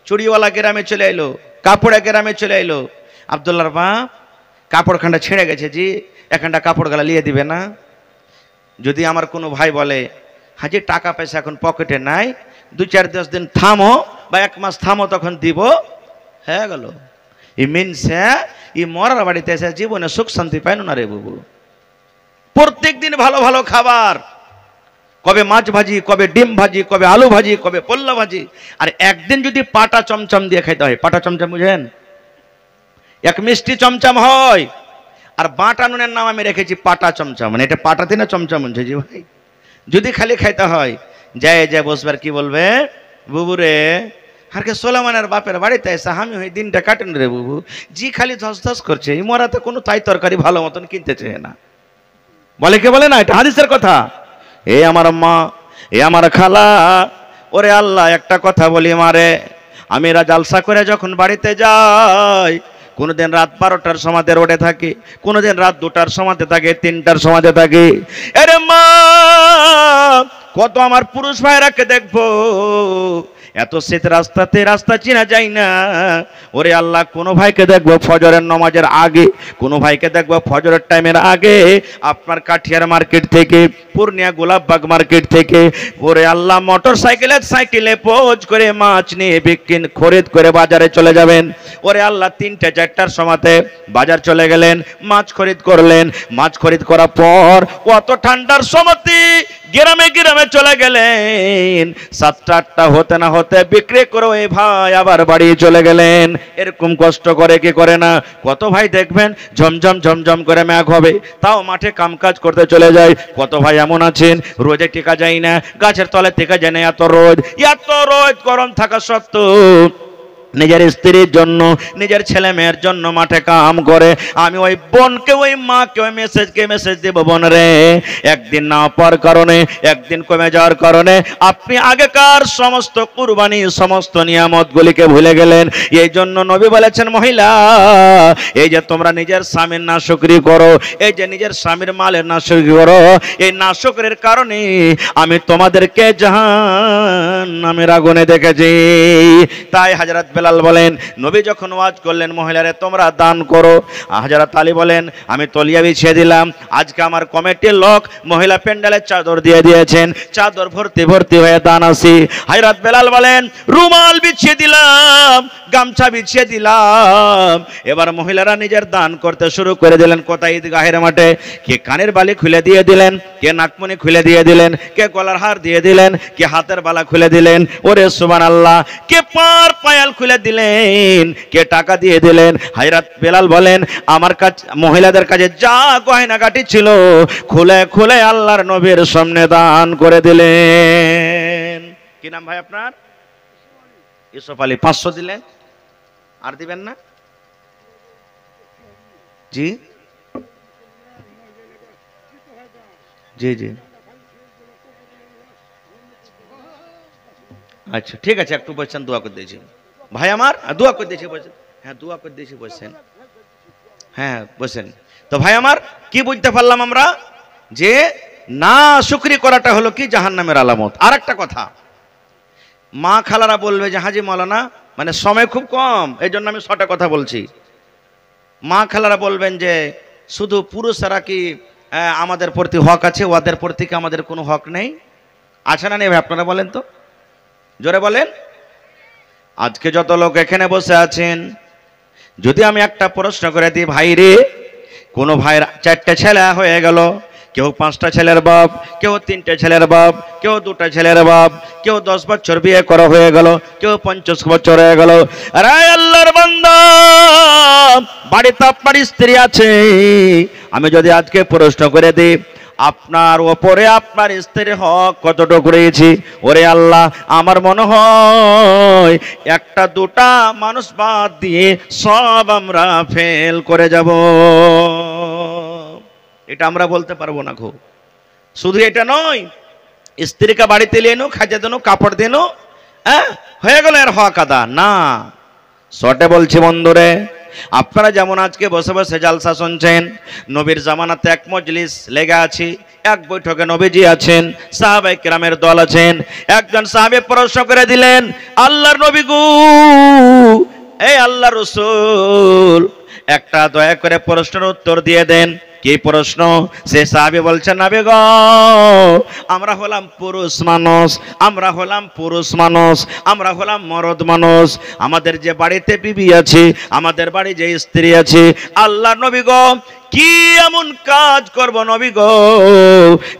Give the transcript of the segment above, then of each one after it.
চুড়িওয়ালা গ্রামে চলে এলো, কাপড়ে গ্রামে চলে এলো। আব্দুল্লাহর বাপ কাপড়খানটা ছেড়ে গেছে, জি এখানটা কাপড় গালা লিয়ে দিবে না? যদি আমার কোনো ভাই বলে হাজি টাকা পয়সা এখন পকেটে নাই, 2-4-10 দিন থামো বা 1 মাস থামো, তখন দিব, হয়ে গেল। ই মিনসে ই মরার বাড়িতে এসে জীবনে সুখ শান্তি পাইল না রে বাবু। প্রত্যেক দিন ভালো ভালো খাবার, কবে মাছ ভাজি, কবে ডিম ভাজি, কবে আলু ভাজি, কবে পোল্লা ভাজি। আর একদিন যদি পাটা চমচম দিয়ে খাইতে হয়, পাটা চমচম বুঝেন, এক মিষ্টি চমচম হয়। আর বাটা নুনের নাম আমি রেখেছি পাটা চমচম, মানে এটা পাটাতে না চমচম হচ্ছে জি ভাই। যদি খালি খাইতে হয়, যায় যায় বসবার কি বলবে, বুবু রে হারকে সোলামানের বাপের বাড়িতে এসে আমি ওই দিনটা কাটেন রে বুবু, জি খালি ধস ধস করছে, এই মরাতে কোনো তাই তরকারি ভালো মতন কিনতে চায় না। বলে কে বলে না, এটা হাদিসের কথা। এ আমার মা, এ আমার খালা, ওরে আল্লাহ একটা কথা বলি মারে, আমি জালসা করে যখন বাড়িতে যাই, কোনোদিন রাত 12টার সময়তে রোডে থাকি, কোনোদিন রাত 2টার সময়তে থাকে, 3টার সময়তে থাকি। আরে মা, কত আমার পুরুষ ভাইরাকে দেখবো, এত শীত রাস্তাতে রাস্তা চিনা যায় না। ওরে আল্লাহ, কোনো ভাইকে দেখবো ফজরের নামাজের আগে, কোনো ভাইকে দেখবো ফজরের টাইমের আগে আপনার কাঠিয়ার মার্কেট থেকে, পূর্ণিয়া গোলাপবাগ মার্কেট থেকে, ওরে আল্লাহ মোটর সাইকেলে পোজ করে মাছ নিয়ে বিক্রি খরিদ করে বাজারে চলে যাবেন। ওরে আল্লাহ 3-4টার সময়তে বাজার চলে গেলেন, মাছ খরিদ করলেন, মাছ খরিদ করার পর অত ঠান্ডার সময়তে গ্রামে গ্রামে চলে গেলেন, 7টা-8টা হতে না হতে বিক্রি করে ওই ভাই আবার বাড়ি চলে গেলেন। এরকম কষ্ট করে কি করে না? কত ভাই দেখবেন ঝমঝম ঝমঝম করে মেঘ হবে, তাও মাঠে কামকাজ করতে চলে যায়। কত ভাই এমন আছেন রোদে টিকা যায় না, গাছের তলে টিকা যায় না, এত রোদ গরম থাকা সত্ত্বেও নিজের স্ত্রীর জন্য, নিজের ছেলে মেয়ের জন্য মাঠে কাম করে। আমি ওই বোনকে, ওই মাকে, ওই মেসেজ দেব, বোন রে একদিন না পাওয়ার কারণে, একদিন কমে যাওয়ার কারণে আপনি আগেকার সমস্ত কুরবানি, সমস্ত নিয়ামত গুলিকে ভুলে গেলেন। এই জন্য নবী বলেছেন, মহিলা এই যে তোমরা নিজের স্বামীর নাশুকরি করো, এই যে নিজের স্বামীর মালের নাশুকরি করো, এই নাশুকরির কারণে আমি তোমাদেরকে জাহান্নামের আগুনে দেখেছি। তাই হযরত বেলাল বলেন, নবী যখন ওয়াজ করলেন মহিলারে তোমরা দান করো, হযরত আলী বলেন আমি তলিয়া বিছিয়ে দিলাম। আজকে আমার কমিটির লোক মহিলা প্যান্ডেলের চাদর দিয়ে দিয়েছেন, চাদর ভর্তি ভর্তি হয়ে দান আসি। হযরত বেলাল বলেন রুমাল বিছিয়ে দিলাম, গামছা বিছিয়ে দিলাম। এবার মহিলারা নিজের দান করতে শুরু করে দিলেন। কোথায়? ঈদগাহের মাঠে। কে কানের বালি খুলে দিয়ে দিলেন, কে নাকমণি খুলে দিয়ে দিলেন, কে গলার হার দিয়ে দিলেন, কে হাতের বালা খুলে দিলেন, ওরে সুবহানাল্লাহ, কে পার পায়াল খুলে দিলেন, কে টাকা দিয়ে দিলেন। হযরত বেলাল বলেন আমার কাছে, মহিলাদের কাছে যা গয়নাগাটি ছিল খুলে খুলে আল্লাহর নবীর সামনে দান করে দিলেন। কি নাম ভাই আপনার? ইউসুফ আলী। 500 দিলেন, আর দিবেন না? জি জি জি, আচ্ছা ঠিক আছে, একটু বসছেন, দোয়া করে দিয়েছি ভাই আমার, দোয়া করে দিয়েছি বসেন। হ্যাঁ দোয়া করে দিয়েছি, বসেন। হ্যাঁ বসেন। তো ভাই আমার কি বুঝতে পারলাম আমরা, যে না শুকরি করাটা হলো কি জাহান্নামের আলামত। আর একটা কথা, মা খালারা বলবে যে হাজি মাওলানা, মানে সময় খুব কম, এই জন্য আমি 6টা কথা বলছি। মা খালারা বলবেন যে শুধু পুরুষরা কি আমাদের প্রতি হক আছে, ওদের প্রতি কি আমাদের কোনো হক নেই? আছে না নেই ভাই, আপনারা বলেন তো, জোরে বলেন। আজকে যত লোক এখানে বসে আছেন, যদি আমি একটা প্রশ্ন করে দিই, ভাই রে, কোনো ভাইয়ের 4টে ছেলে হয়ে গেল, কেউ 5টা ছেলের বাপ, কেউ 3টে ছেলের বাপ, কেউ 2টা ছেলের বাপ, কেউ 10 বছর বিয়ে করা হয়ে গেল, কেউ 50 বছর হয়ে গেল। আরে আল্লাহর বান্দা, বাড়িতে আপনার স্ত্রী আছে, আমি যদি আজকে প্রশ্ন করে দিই আপনার ওপরে আপনার স্ত্রীর হক কতটুকু রয়েছে, ওরে আল্লাহ আমার মনে হয় 1-2টা মানুষ বাদ দিয়ে সব আমরা ফেল করে যাব। এটা আমরা বলতে পারবো না গো। শুধু এটা নয়, স্ত্রীকে বাড়িতে নিয়ে এনো, খাইতে দেনো, কাপড় দেনো, হয়ে গেল এর হক আদা না। শর্টে বলছি বন্ধুরে, আপনারা যেমন আজকে বসে বসে জালসা শুনছেন, নবীর জামানাতে এক মজলিস লেগে আছে, এক বৈঠকে নবীজি আছেন, সাহাবায়ে কেরামের দল আছেন। একজন সাহাবী প্রশ্ন করে দিলেন, আল্লাহর নবী গো, এই আল্লাহর রাসূল, একটা দয়া করে প্রশ্নের উত্তর দিয়ে দেন। কি প্রশ্ন? সে সাহাবী বলছেন, নবী গো, আমরা হলাম পুরুষ মানুষ, আমরা হলাম পুরুষ মানুষ, আমরা হলাম মরদ মানুষ। আমাদের যে বাড়িতে বিবি আছে, আমাদের বাড়ি যে স্ত্রী আছে, আল্লাহর নবী গো, কি এমন কাজ করব নবী গো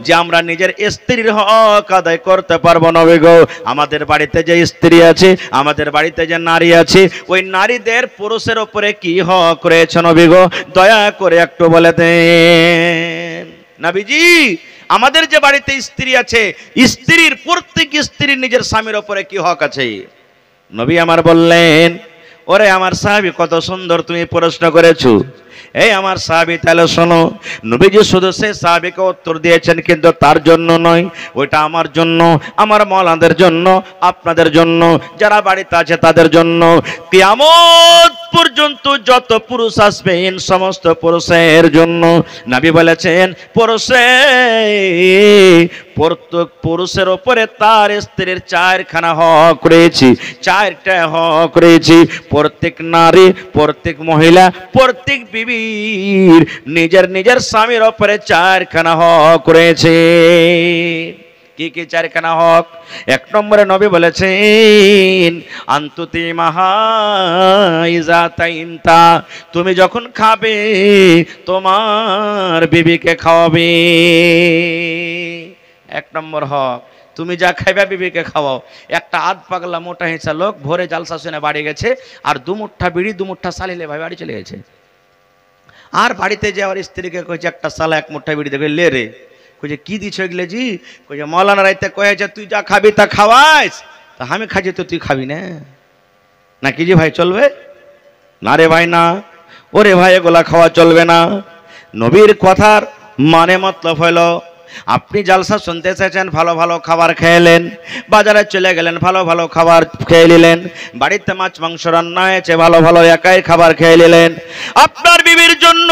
যে আমরা নিজের স্ত্রীর হক আদায় করতে পারবো নবী গো? আমাদের বাড়িতে যে স্ত্রী আছে, আমাদের বাড়িতে যে নারী আছে, ওই নারীদের পুরুষের উপরে কি হক রয়েছে নবী গো? দয়া করে একটু বলে দেন। নবীজি, আমাদের যে বাড়িতে স্ত্রী আছে, স্ত্রীর, প্রত্যেক স্ত্রীর নিজের স্বামীর উপরে কি হক আছে? নবী আমার বললেন, ওরে আমার সাহাবী, কত সুন্দর তুমি প্রশ্ন করেছো। এই আমার সাহাবী, তাহলে শোনো। নবীজি শুধু সে সাহাবীকে উত্তর দিয়েছেন, কিন্তু তার জন্য নয়, ওইটা আমার জন্য, আমার মওলানাদের জন্য, আপনাদের জন্য, যারা বাড়িতে আছে তাদের জন্য। কিয়ামত পর্যন্ত যত পুরুষ আসবেন, সমস্ত পুরুষের জন্য। নবী বলেছেন, প্রত্যেক পুরুষের উপরে তার স্ত্রীর 4খানা হক রয়েছে, 4টা হক রয়েছে। প্রত্যেক নারী, প্রত্যেক মহিলা, প্রত্যেক বিবির নিজের নিজের স্বামীর উপরে 4খানা হক রয়েছে। কি কি 4খানা হক? 1 নম্বরে নবী বলেছেন, আন্তুতি মাহাইজাতাইনতা, তুমি যখন খাবে তোমার বিবিকে খাওয়াবে। 1 নম্বর হক, তুমি যা খাইবা বিবিকে খাওয়াও। একটা আধ পাগলা মোটা হেঁচা লোক ভোরে জালসা শুনে বাড়ি গেছে, আর 2 মুঠা বিড়ি 2 মুঠা সালিলে ভাই বাড়ি চলে গেছে। আর বাড়িতে যে আমার স্ত্রীকে কইছে, একটা সালা 1 মুঠা বিড়ি দেবে, লে রে। কইছে, কি দিছ এগুলো জি? কইছে, মৌলানা রাইতে কয়েছে তুই যা খাবি তা খাওয়াইস, তা আমি খাইছি তো তুই খাবি না, নাকি জি ভাই? চলবে না রে ভাই, না। ওরে ভাই, এগুলা খাওয়া চলবে না। নবীর কথার মানে মতলব হলো, আপনি জালসা শুনতে চাইছেন, ভালো ভালো খাবার খেলেন, বাজারে চলে গেলেন, ভালো ভালো খাবার খেয়ে নিলেন, বাড়িতে মাছ মাংস রান্না হয়েছে, ভালো ভালো একাই খাবার খেয়ে নিলেন। আপনার বিবির জন্য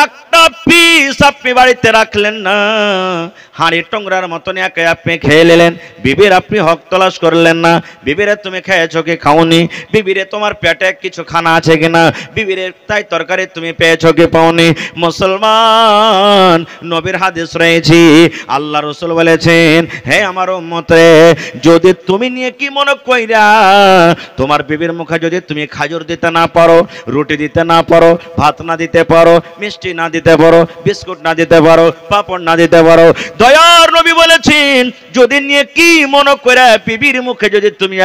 একটা পিস আপনি বাড়িতে রাখলেন না, হাঁড়ি টংরার মতন একাই আপনি খেয়ে নিলেন। বিবির আপনি হক তলাশ করলেন না, বিবিরে তুমি খেয়েছো কি খাওনি, বিবিরে তোমার পেটে কিছু খানা আছে কিনা, বিবিরে তাই তরকারি তুমি পেয়েছো কি পাওনি। মুসলমান, নবীর হাদিস রয়েছে, আল্লাহ রাসূল বলেছেন, হে আমার উম্মত, যদি তুমি নিয়ে কি মনে কইরা তোমার বিবির মুখে যদি তুমি খাজুর দিতে না পারো, রুটি দিতে না পারো, ভাত না দিতে পারো, মিষ্টি না দিতে পারো, বিস্কুট না দিতে পারো, পাপড় না দিতে পারো, দয়ার নবী বলেছেন, যদি নিয়ে কি মনে করে বিবির মুখে যদি তুমি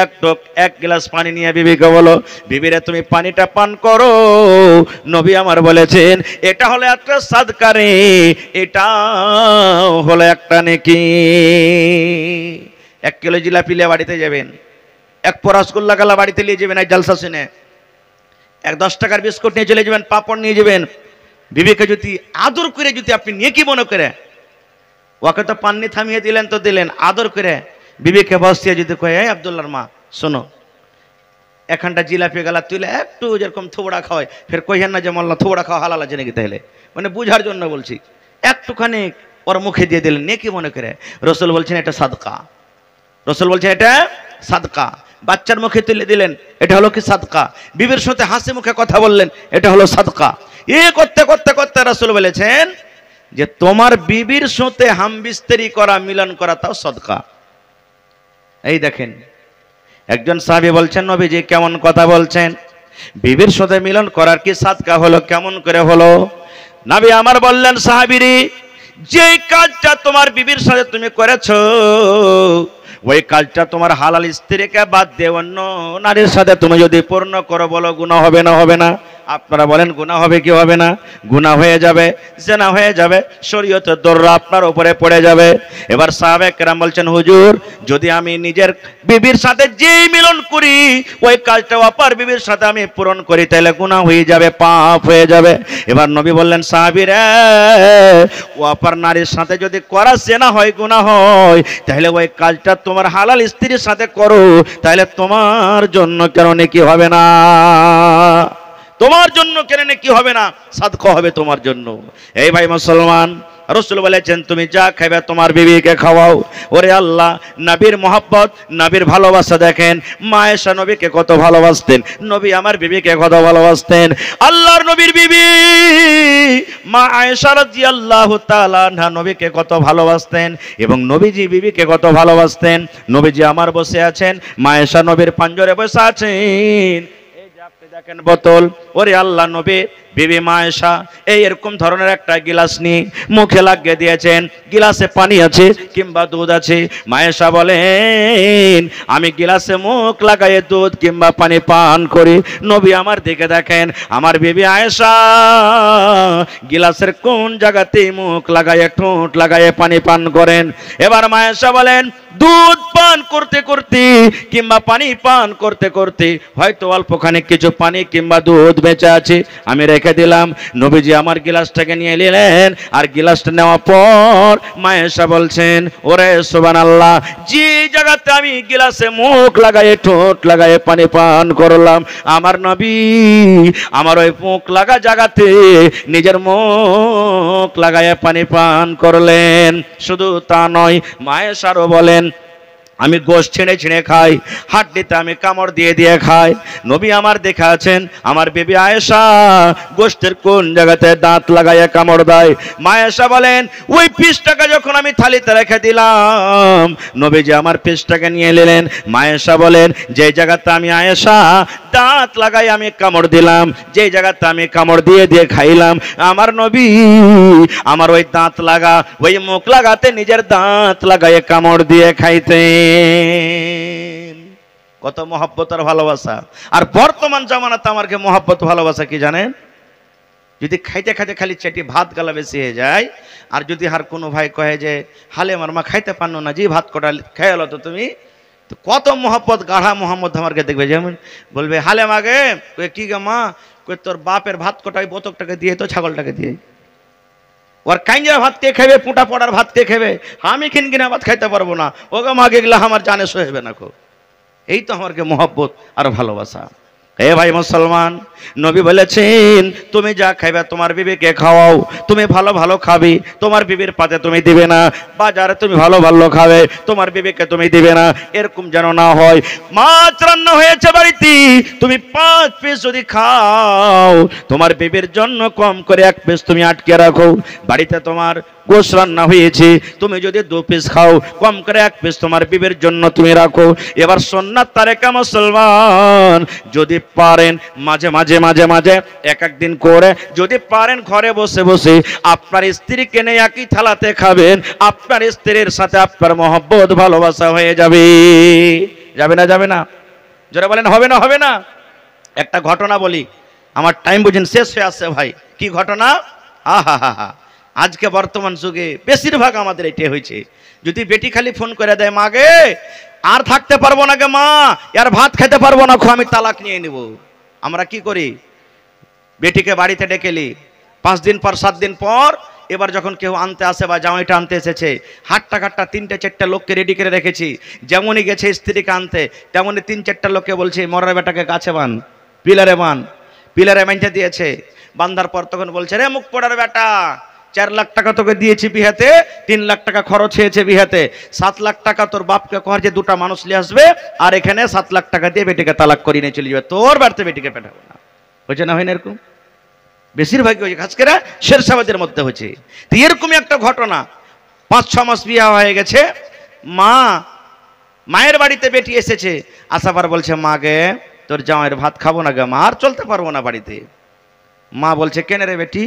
এক গ্লাস পানি নিয়ে বিবিকে বলো, বিবিরে তুমি পানিটা পান করো, নবী আমার বলেছেন, এটা হলো একটা সাদকা রে, এটা হলো একটা নেকি। 1 কিলো জিলাপি নিয়ে বাড়িতে যাবেন, 1 পোয়া রসগোল্লা গালা বাড়িতে নিয়ে যাবেন, এই জালসা শুনে 10 টাকার বিস্কুট নিয়ে চলে যাবেন, পাপড় নিয়ে যাবেন। বিবিকে যদি আদর করে যদি আপনি নিয়ে কি মনে করে, ওকে তো পান্নি থামিয়ে দিলেন তো দিলেন, আদর করে বিবিকে বসিয়ে যদি কয়ে, এই আব্দুল্লাহর মা শোনো, এখানটা জিলাপি গালা তুলে একটু যেরকম থোবড়া খাওয়ায়, ফের কইহেন না যে মোল্লা থোবড়া খাওয়া হালাল আছে নাকি, তাহলে মানে বুঝার জন্য বলছি, একটুখানি ওর মুখে দিয়ে দিলেন, নিয়ে কি মনে করে? রাসূল বলছেন এটা সাদকা, রাসূল বলছেন এটা সাদকা। বাচ্চার মুখে তুলে দিলেন, এটা হলো কি সাদকা। বিবির সাথে হাসি মুখে কথা বললেন, এটা হলো সাদকা। এ করতে করতে করতে রাসূল বলেছেন যে তোমার বিবির সাথে হামবিস্তারি করা, মিলন করা, তাও সাদকা। এই দেখেন, একজন সাহাবী বলছেন, নবীজি কেমন কথা বলছেন, বিবির সাথে মিলন করার কি সাদকা হলো, কেমন করে হলো? নবী আমার বললেন, সাহাবীরে, যে কাজটা তোমার বিবির সাথে তুমি করেছো, ওই কাজটা তোমার হালাল স্ত্রীকে বাদ দিয়ে অন্য নারীর সাথে তুমি যদি পূর্ণ করো, বলো গুনাহ হবে না? হবে না? আপনারা বলেন গুনাহ হবে কি হবে না? গুনাহ হয়ে যাবে, জিনা হয়ে যাবে, শরীয়তের দররা আপনার উপরে পড়ে যাবে। এবার সাহাবায়ে কেরাম বলছেন, হুজুর, যদি আমি নিজের বিবির সাথে যেই মিলন করি, ওই কাজটা অপর বিবির সাথে আমি পূরণ করি, তাহলে গুনাহ হয়ে যাবে, পাপ হয়ে যাবে। এবার নবী বললেন, সাহাবীরা, অপর নারীর সাথে যদি করা জিনা হয়, গুনাহ হয়, তাহলে ওই কাজটা তোমার হালাল স্ত্রীর সাথে করো, তাহলে তোমার জন্য কেন নেকি হবে না? তোমার জন্য কেনে কি হবে না, সাদকা হবে তোমার জন্য। এই ভাই মুসলমান, রাসূল বলেছেন তুমি যা খাবে তোমার বিবিকে খাওয়াও। ওরে আল্লাহ, নবীর মহব্বত, নবীর ভালোবাসা দেখেন। মা আয়েশা নবীকে কত ভালোবাসতেন, নবী আমার বিবিকে কত ভালোবাসতেন। আল্লাহর নবীর বিবি মা আয়েশা রাদিয়াল্লাহু তাআলা আনহা নবীকে কত ভালোবাসতেন এবং নবীজি বিবিকে কত ভালোবাসতেন। নবীজি আমার বসে আছেন, মা আয়েশা নবীর পাঞ্জরে বসে আছেন। দেখেন বোতল, ওরে আল্লাহ নবী বিবি মা আয়েশা এই এরকম ধরনের একটা গিলাস নিয়ে মুখে লাগিয়ে দিয়েছেন। গিলাসে পানি আছে কিংবা দুধ আছে। মা আয়েশা বলেন আমি গিলাসে মুখ লাগায়ে দুধ কিংবা পানি পান করি। নবী আমার দিকে দেখেন, আমার বিবি আয়েশা গিলাসের কোন জায়গাতে মুখ লাগায়ে ঠোঁট লাগায়ে পানি পান করেন। এবার মা আয়েশা বলেন দুধ পান করতে করতে কিংবা পানি পান করতে করতে হয়তো অল্পখানি কিছু পানি কিংবা দুধ বেঁচে আছে, আমি রেখে দিলাম। নবীজি আমার গিলাসটাকে নিয়ে নিলেন, আর গিলাসটা নেওয়ার পর মা আয়েশা বলছেন ওরে সুবহানাল্লাহ, যে জায়গাতে আমি গিলাসে মুখ লাগায়ে ঠোঁট লাগায়ে পানি পান করলাম, আমার নবী আমার ওই মুখ লাগা জায়গাতে নিজের মুখ লাগায়ে পানি পান করলেন। শুধু তা নয়, মা আয়েশারও বলেন আমি গোশত ছিঁড়ে ছিঁড়ে খাই, হাড্ডিতে আমি কামড় দিয়ে দিয়ে খাই। নবী আমার দেখে আছেন আমার বিবি আয়েশা গোশতের কোন জায়গাতে দাঁত লাগাইয়া কামড় দেয়। মা আয়েশা বলেন ওই পিসটাকে যখন আমি থালিতে রেখে দিলাম, নবীজি আমার পিসটাকে নিয়ে নিলেন। মা আয়েশা বলেন যে জায়গাতে আমি আয়েশা দাঁত লাগাই আমি কামড় দিলাম, যে জায়গাতে আমি কামড় দিয়ে দিয়ে খাইলাম, আমার নবী আমার ওই দাঁত লাগা ওই মুখ লাগাতে নিজের দাঁত লাগাইয়ে কামড় দিয়ে খাইতেন। কত মহব্বত আর ভালোবাসা। আর বর্তমান জামানাতে আমাকে মহব্বত ভালোবাসা কি জানেন, যদি খাইতে খাইতে খালি চেটি ভাত গালা বেশি হয়ে যায়, আর যদি আর কোনো ভাই কয়ে যে হালে আমার মা খাইতে পারনো না, যে ভাত কটা খেয়ে তো তুমি, তো কত মহব্বত গাঢ়া মোহাম্মদ আমাকে দেখবে। যেমন বলবে হালে মাগে কি গে মা, তোর বাপের ভাত কটাই বোতকটাকে দিয়ে তো ছাগলটাকে দিয়ে, ওর কাঞ্জা ভাত কে খাবে, পুঁটা পড়ার ভাত কে খাবে, আমি খিনকিনা ভাত খাইতে পারবো না, ওকে মাগে গেলে আমার জানে সহেবে না খো। এই তো আমাকে মহব্বত আর ভালোবাসা। এ ভাই মুসলমান, নবী বলেছেন তুমি যা খাইবে তোমার বিবিকে খাওয়াও। তুমি ভালো ভালো খাবে, তোমার বিবির পাতে তুমি দিবে না। বাজারে তুমি ভালো ভালো খাবে, তোমার বিবিকে তুমি দিবে না। এরকম যেন না হয়। মাছ রান্না হয়েছে বাড়িতে, তুমি 5 পিস যদি খাও, তোমার বিবির জন্য কম করে 1 পিস তুমি আটকে রাখো। বাড়িতে তোমার গোশ রান্না হয়েছে, তুমি যদি 2 পিস খাও, কম করে 1 পিস তোমার বিবির জন্য তুমি রাখো। এবার সুন্নাত তারেকা মুসলমান, যদি পারেন মাঝে মাঝে মাঝে মাঝে এক দিন করে যদি পারেন ঘরে বসে বসে আপনার স্ত্রীকে নিয়ে একই থালাতে খাবেন, আপনার স্ত্রীর সাথে আপনার মহব্বত ভালোবাসা হয়ে যাবে। যাবে না যাবে না? যারা বলেন হবে না হবে না। একটা ঘটনা বলি, আমার টাইম বুঝেন শেষ হয়ে আসছে ভাই। কি ঘটনা? আহা হা হা, আজকে বর্তমান যুগে বেশিরভাগ আমাদের এটাই হয়েছে। যদি বেটি খালি ফোন করে দেয় মাগে আর থাকতে পারবো না গে মা, আর ভাত খেতে পারবো না, আমি তালাক নিয়ে নিব। আমরা কি করি, বেটিকে বাড়িতে ডেকেলি 5 দিন পর 7 দিন পর, এবার যখন কেউ আনতে আসে বা জামাইটা আনতে এসেছে, হাট্টা কাট্টা 3-4টা লোককে রেডি করে রেখেছি। যেমনই গেছে স্ত্রীকে আনতে, তেমনই 3-4টা লোককে বলছে মরার বেটাকে গাছে বান, পিলারে বান। পিলারে বাঁধতে দিয়েছে, বান্ধার পর তখন বলছে রে মুখ পড়ার বেটা, 4 লাখ টাকা তোকে দিয়েছি বিহাতে, 3 লাখ টাকা খরচ হয়েছে বিহাতে, 7 লাখ টাকা তোর বাপকে কর যে 2টা মানুষ নিয়ে আসবে, আর এখানে 7 লাখ টাকা দিয়ে বেটিকে তালাক করিয়ে নিয়ে চলে যাবে, তোর বাড়িতে বেটিকে পাঠাবো না। হয়েছে না হয় না এরকম? বেশিরভাগই হয়েছে, খাস করে শেরশাবাদের মধ্যে হয়েছে। তো এরকমই একটা ঘটনা, 5-6 মাস বিয়ে হয়ে গেছে, মায়ের বাড়িতে বেটি এসেছে, আসাবার বলছে মা গে তোর জামাইয়ের ভাত খাবো না গে মা, আর চলতে পারবো না বাড়িতে। মা বলছে কেন রে বেটি?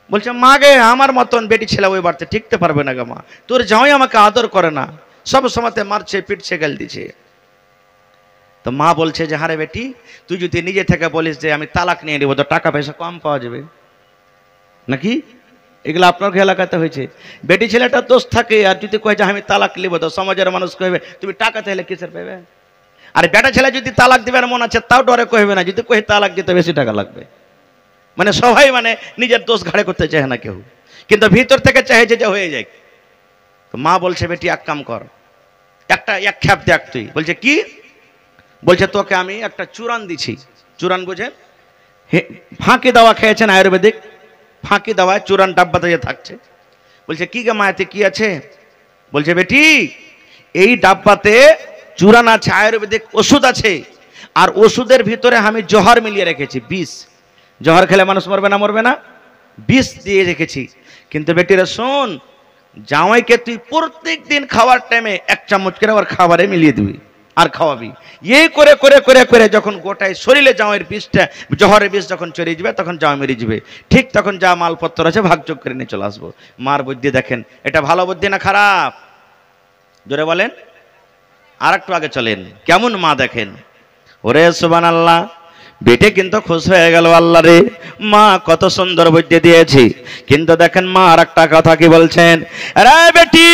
বলছে মা গে আমার মতন বেটি ছেলে ওই বাড়িতে টিকতে পারবে না গে মা, তোর জামাই আমাকে আদর করে না, সব সময়তে মারছে পিটছে গাল দিছে। তো মা বলছে যে হারে বেটি, তুই যদি নিজে থেকে বলিস যে আমি তালাক নিয়ে নেবো, তো টাকা পয়সা কম পাওয়া যাবে নাকি? এগুলো আপনার এলাকাতে হয়েছে। বেটি ছেলেটা দোষ থাকে, আর যদি কয়ে যে আমি তালাক নিব, তো সমাজের মানুষ কইবে তুমি টাকা চাইলে কিসের পাবে। আর বেটা ছেলে যদি তালাক দিবার মন আছে তাও ডরে কইবে না, যদি কয়ে তালাক দিতে বেশি টাকা লাগবে। মানে সবাই মানে নিজের দোষ ঘাড়ে করতে চায় না কেউ, কিন্তু ভিতর থেকে চাইছে যে হয়ে যায়। তো মা বলছে বেটি এক কাম কর, এক খ্যাপ দেখ তুই। বলছে কি? বলছে তোকে আমি একটা চুরান দিছি। চুরান বুঝেন? ফাঁকি দাওয়া খেয়েছেন আয়ুর্বেদিক, ফাঁকি দাওয়ায় চূড়ান ডাব্বাতে যে থাকছে। বলছে কি গে মা এতে কি আছে? বলছে বেটি এই ডাব্বাতে চূড়ান আছে, আয়ুর্বেদিক ওষুধ আছে, আর ওষুধের ভিতরে আমি জহর মিলিয়ে রেখেছি, বিষ। জহর খেলে মানুষ মরবে না? মরবে না? বিষ দিয়ে রেখেছি। কিন্তু বেটিরা শোন, জামাইকে তুই প্রত্যেক দিন খাওয়ার টাইমে 1 চামচ করে ওর খাবারে মিলিয়ে দিবি আর খাওয়াবি। এই করে করে করে করে যখন গোটায় শরীরে জামাইয়ের বিষটা, জহরের বিষ যখন চড়িয়ে যাবে, তখন জামাই মেরে যাবে। ঠিক তখন যা মালপত্র আছে ভাগযোগ করে নিয়ে চলে আসবো। মার বুদ্ধি দেখেন, এটা ভালো বুদ্ধি না খারাপ? জোরে বলেন। আর একটু আগে চলেন, কেমন মা দেখেন। ওরে সুবহানাল্লাহ, বেটে কিন্তু খুশ হয়ে গেল, আল্লাহ রে মা কত সুন্দর বুদ্ধি দিয়েছি। কিন্তু দেখেন মা আর একটা কথা কি বলছেন, আরে বেটি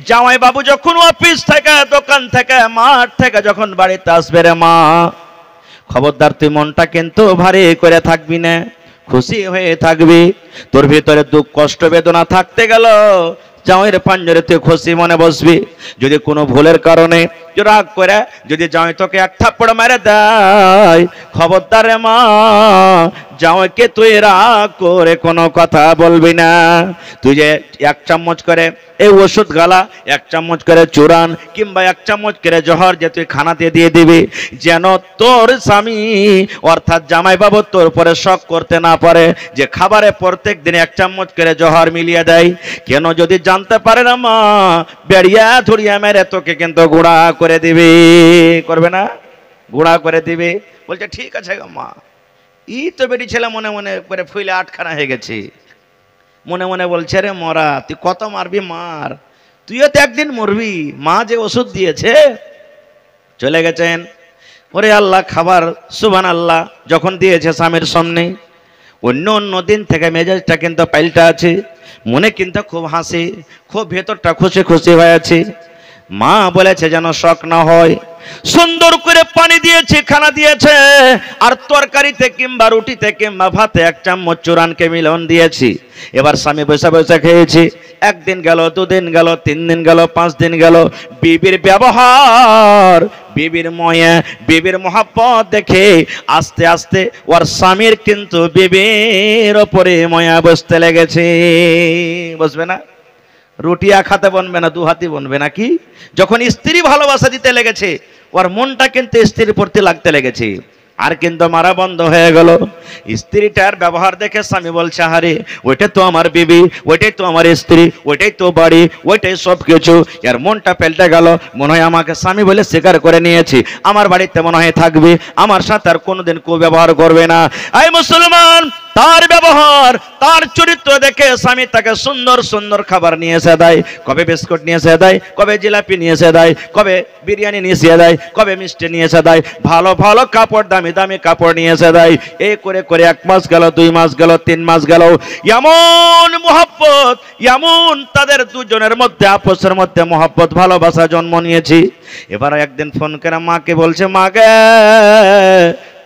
জামাই বাবু যখন অফিস থেকে, দোকান থেকে, মাঠ থেকে যখন বাড়িতে আসবে রে মা, খবরদার তুই মনটা কিন্তু ভারী করে থাকবি না, খুশি হয়ে থাকবি। তোর ভিতরে দুঃখ কষ্ট বেদনা থাকতে গেল, জামাইয়ের পাঞ্জরে তুই খুশি মনে বসবি। যদি কোনো ভুলের কারণে রাগ করে যদি জামাই তোকে 1 থাপ্পড় মেরে দেয়, খবরদার রে মা জামাইকে তুই রাগ করে কোনো কথা বলবি না। তুই যে 1 চামচ করে এই ওষুধ গালা, 1 চামচ করে চূড়ান কিংবা 1 চামচ করে জহর যে তুই খানাতে দিয়ে দিবি, যেন তোর স্বামী অর্থাৎ জামাই বাবু তোর উপরে শক করতে না পারে যে খাবারে প্রত্যেক দিন 1 চামচ করে জহর মিলিয়ে দেয়। কেন যদি জানতে পারে না মা, বেড়িয়া ধরিয়া মেরে তোকে কিন্তু গুঁড়া করে দিবি। করবে না? গুঁড়া করে দিবে। বলছে ঠিক আছে গো মা। ই তো বেটি ছেলে মনে মনে করে ফুলে 8খানা হয়ে গেছে, মনে মনে বলছে রে মরা তুই কত মারবি মার, তুইও তো একদিন মরবি। মা যে ওষুধ দিয়েছে। চলে গেছেন। ওরে আল্লাহ, খাবার সুবহানাল্লাহ যখন দিয়েছে স্বামীর সামনে, অন্য অন্য দিন থেকে মেজাজটা কিন্তু পাল্টা আছে, মনে কিন্তু খুব হাসি, খুব ভেতরটা খুশি খুশি হয়েছে। মা বলেছে যেন শক না হয়, সুন্দর করে পানি দিয়েছে, খানা দিয়েছে, আর তরকারিতে কিংবা রুটিতে কিংবা ভাতে 1 চামচ চূড়ানকে মিলন দিয়েছি। এবার স্বামী বসে বসে খেয়েছি। 1 দিন গেল, 2 দিন গেল, 3 দিন গেল, 5 দিন গেল। বিবির ব্যবহার, বিবির ময়া, বিবির মহব্বত দেখে আস্তে আস্তে ওর স্বামীর কিন্তু বিবির ওপরে ময়া বসতে লেগেছে। বসবে না? রুটি খাতে বনবে না, 2 হাতি বনবে নাকি? যখন স্ত্রী ভালোবাসা দিতে লেগেছে, ওর মনটা কিন্তু স্ত্রীর প্রতি লাগতে লেগেছে। আর কিন্তু মারা বন্ধ হয়ে গেল। স্ত্রীটার ব্যবহার দেখে স্বামী বলছে, আরে ওইটা তো আমার বিবি, ওইটাই তো আমার স্ত্রী, ওইটাই তো বাড়ি, ওইটাই সব কিছু। এর মনটা পাল্টে গেল, মনে হয় আমাকে স্বামী বলে স্বীকার করে নিয়েছি, আমার বাড়িতে মনে হয় থাকবে, আমার সাথে আর কোনোদিন কুব্যবহার করবে না। এই মুসলমান, তার ব্যবহার, তার চরিত্র দেখে স্বামী তাকে সুন্দর সুন্দর খাবার নিয়ে এসে দেয়। কবে বিস্কুট নিয়ে এসে দেয়, কবে জিলাপি নিয়ে এসে দেয়, কবে বিরিয়ানি নিয়ে এসে দেয়, কবে মিষ্টি নিয়ে এসে দেয়, ভালো ভালো কাপড়, দামি দামি কাপড় নিয়ে এসে দেয়। এই করে করে 1 মাস গেল, 2 মাস গেল, 3 মাস গেল। এমন মহব্বত, এমন তাদের দুজনের মধ্যে আপসের মধ্যে মহব্বত ভালোবাসা জন্ম নিয়েছি। এবার একদিন ফোন করে মাকে বলছে, মাকে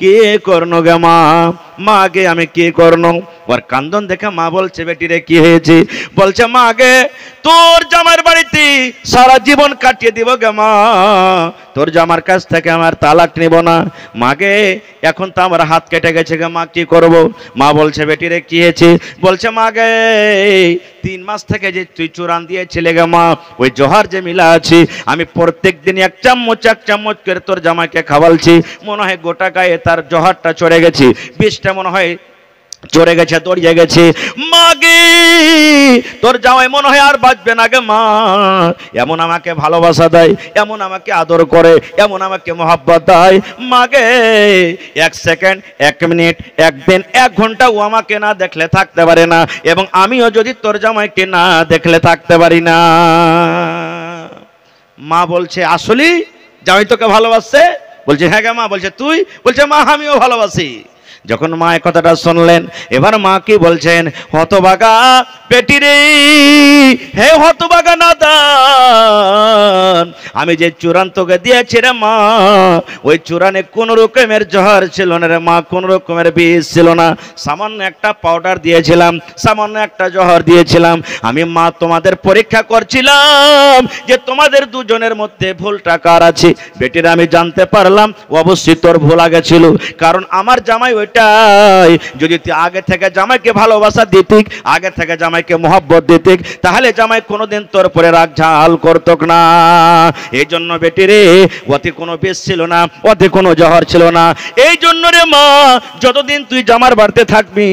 কি করনো গে মা, মাকে আমি কি করনো? ওর কান্দন দেখে মা বলছে, বেটি রে কি হয়েছে? বলছে, মাকে তোর জামার বাড়িতে সারা জীবন কাটিয়ে দিব গে মা, তোর জামার কাছ থেকে আমার তালাক নিব না। মাকে এখন তো আমার হাত কেটে গেছে গে মা, কি করব? মা বলছে, বেটি রে কি হয়েছে? বলছে, মাকে 3 মাস থেকে যে তুই চূড়ান দিয়েছিলে গে মা, ওই জহর যে মিলা আছে, আমি প্রত্যেক দিন 1 চামচ 1 চামচ করে তোর জামাইকে খাওয়ালছি। মনে হয় গোটা গায়ে তার জহরটা চড়ে গেছে, বিষটা মনে হয় চড়ে গেছে, দড়িয়ে গেছে। মাগে তোর জামাই মনে হয় আর বাঁচবে না গে মা, এমন আমাকে ভালোবাসা দেয়, এমন আমাকে আদর করে, এমন আমাকে মহব্বত দেয়। মাগে 1 সেকেন্ড, 1 মিনিট, 1 দিন, 1 ঘন্টা ও আমাকে না দেখলে থাকতে পারে না, এবং আমিও যদি তোর জামাইকে না দেখলে থাকতে পারি না। মা বলছে, আসলেই জামাই তোকে ভালোবাসছে? বলছে, হ্যাঁ গে মা। বলছে, তুই? বলছে, মা আমিও ভালোবাসি। যখন মা এই কথাটা শুনলেন, এবার মা কি বলছেন, হতভাগা বেটি রে, হে হতভাগা নাদান, আমি যে চূড়ান তোকে দিয়েছি রে মা, ওই চূড়ানে কোন রকমের জহর ছিল না রে মা, কোন রকমের বিষ ছিল না, সামান্য একটা পাউডার দিয়েছিলাম, সামান্য একটা জহর দিয়েছিলাম। আমি মা তোমাদের পরীক্ষা করছিলাম যে তোমাদের দুজনের মধ্যে ভুলটা কার আছে। বেটিরা আমি জানতে পারলাম অবশ্যই তোর ভুল আগে ছিল, কারণ আমার জামাই ওইটাই, যদি তুই আগে থেকে জামাইকে ভালোবাসা দিতিক, আগে থেকে জামাইকে মহব্বত দিতিক, তাহলে জামাই কোনোদিন তোর পরে রাগ ঝাল করতক না। এই জন্য বেটি রে, ওতে কোনো বিষ ছিল না, ওতে কোনো জহর ছিল না। এই জন্য রে মা, যতদিন তুই জামার বাড়িতে থাকবি,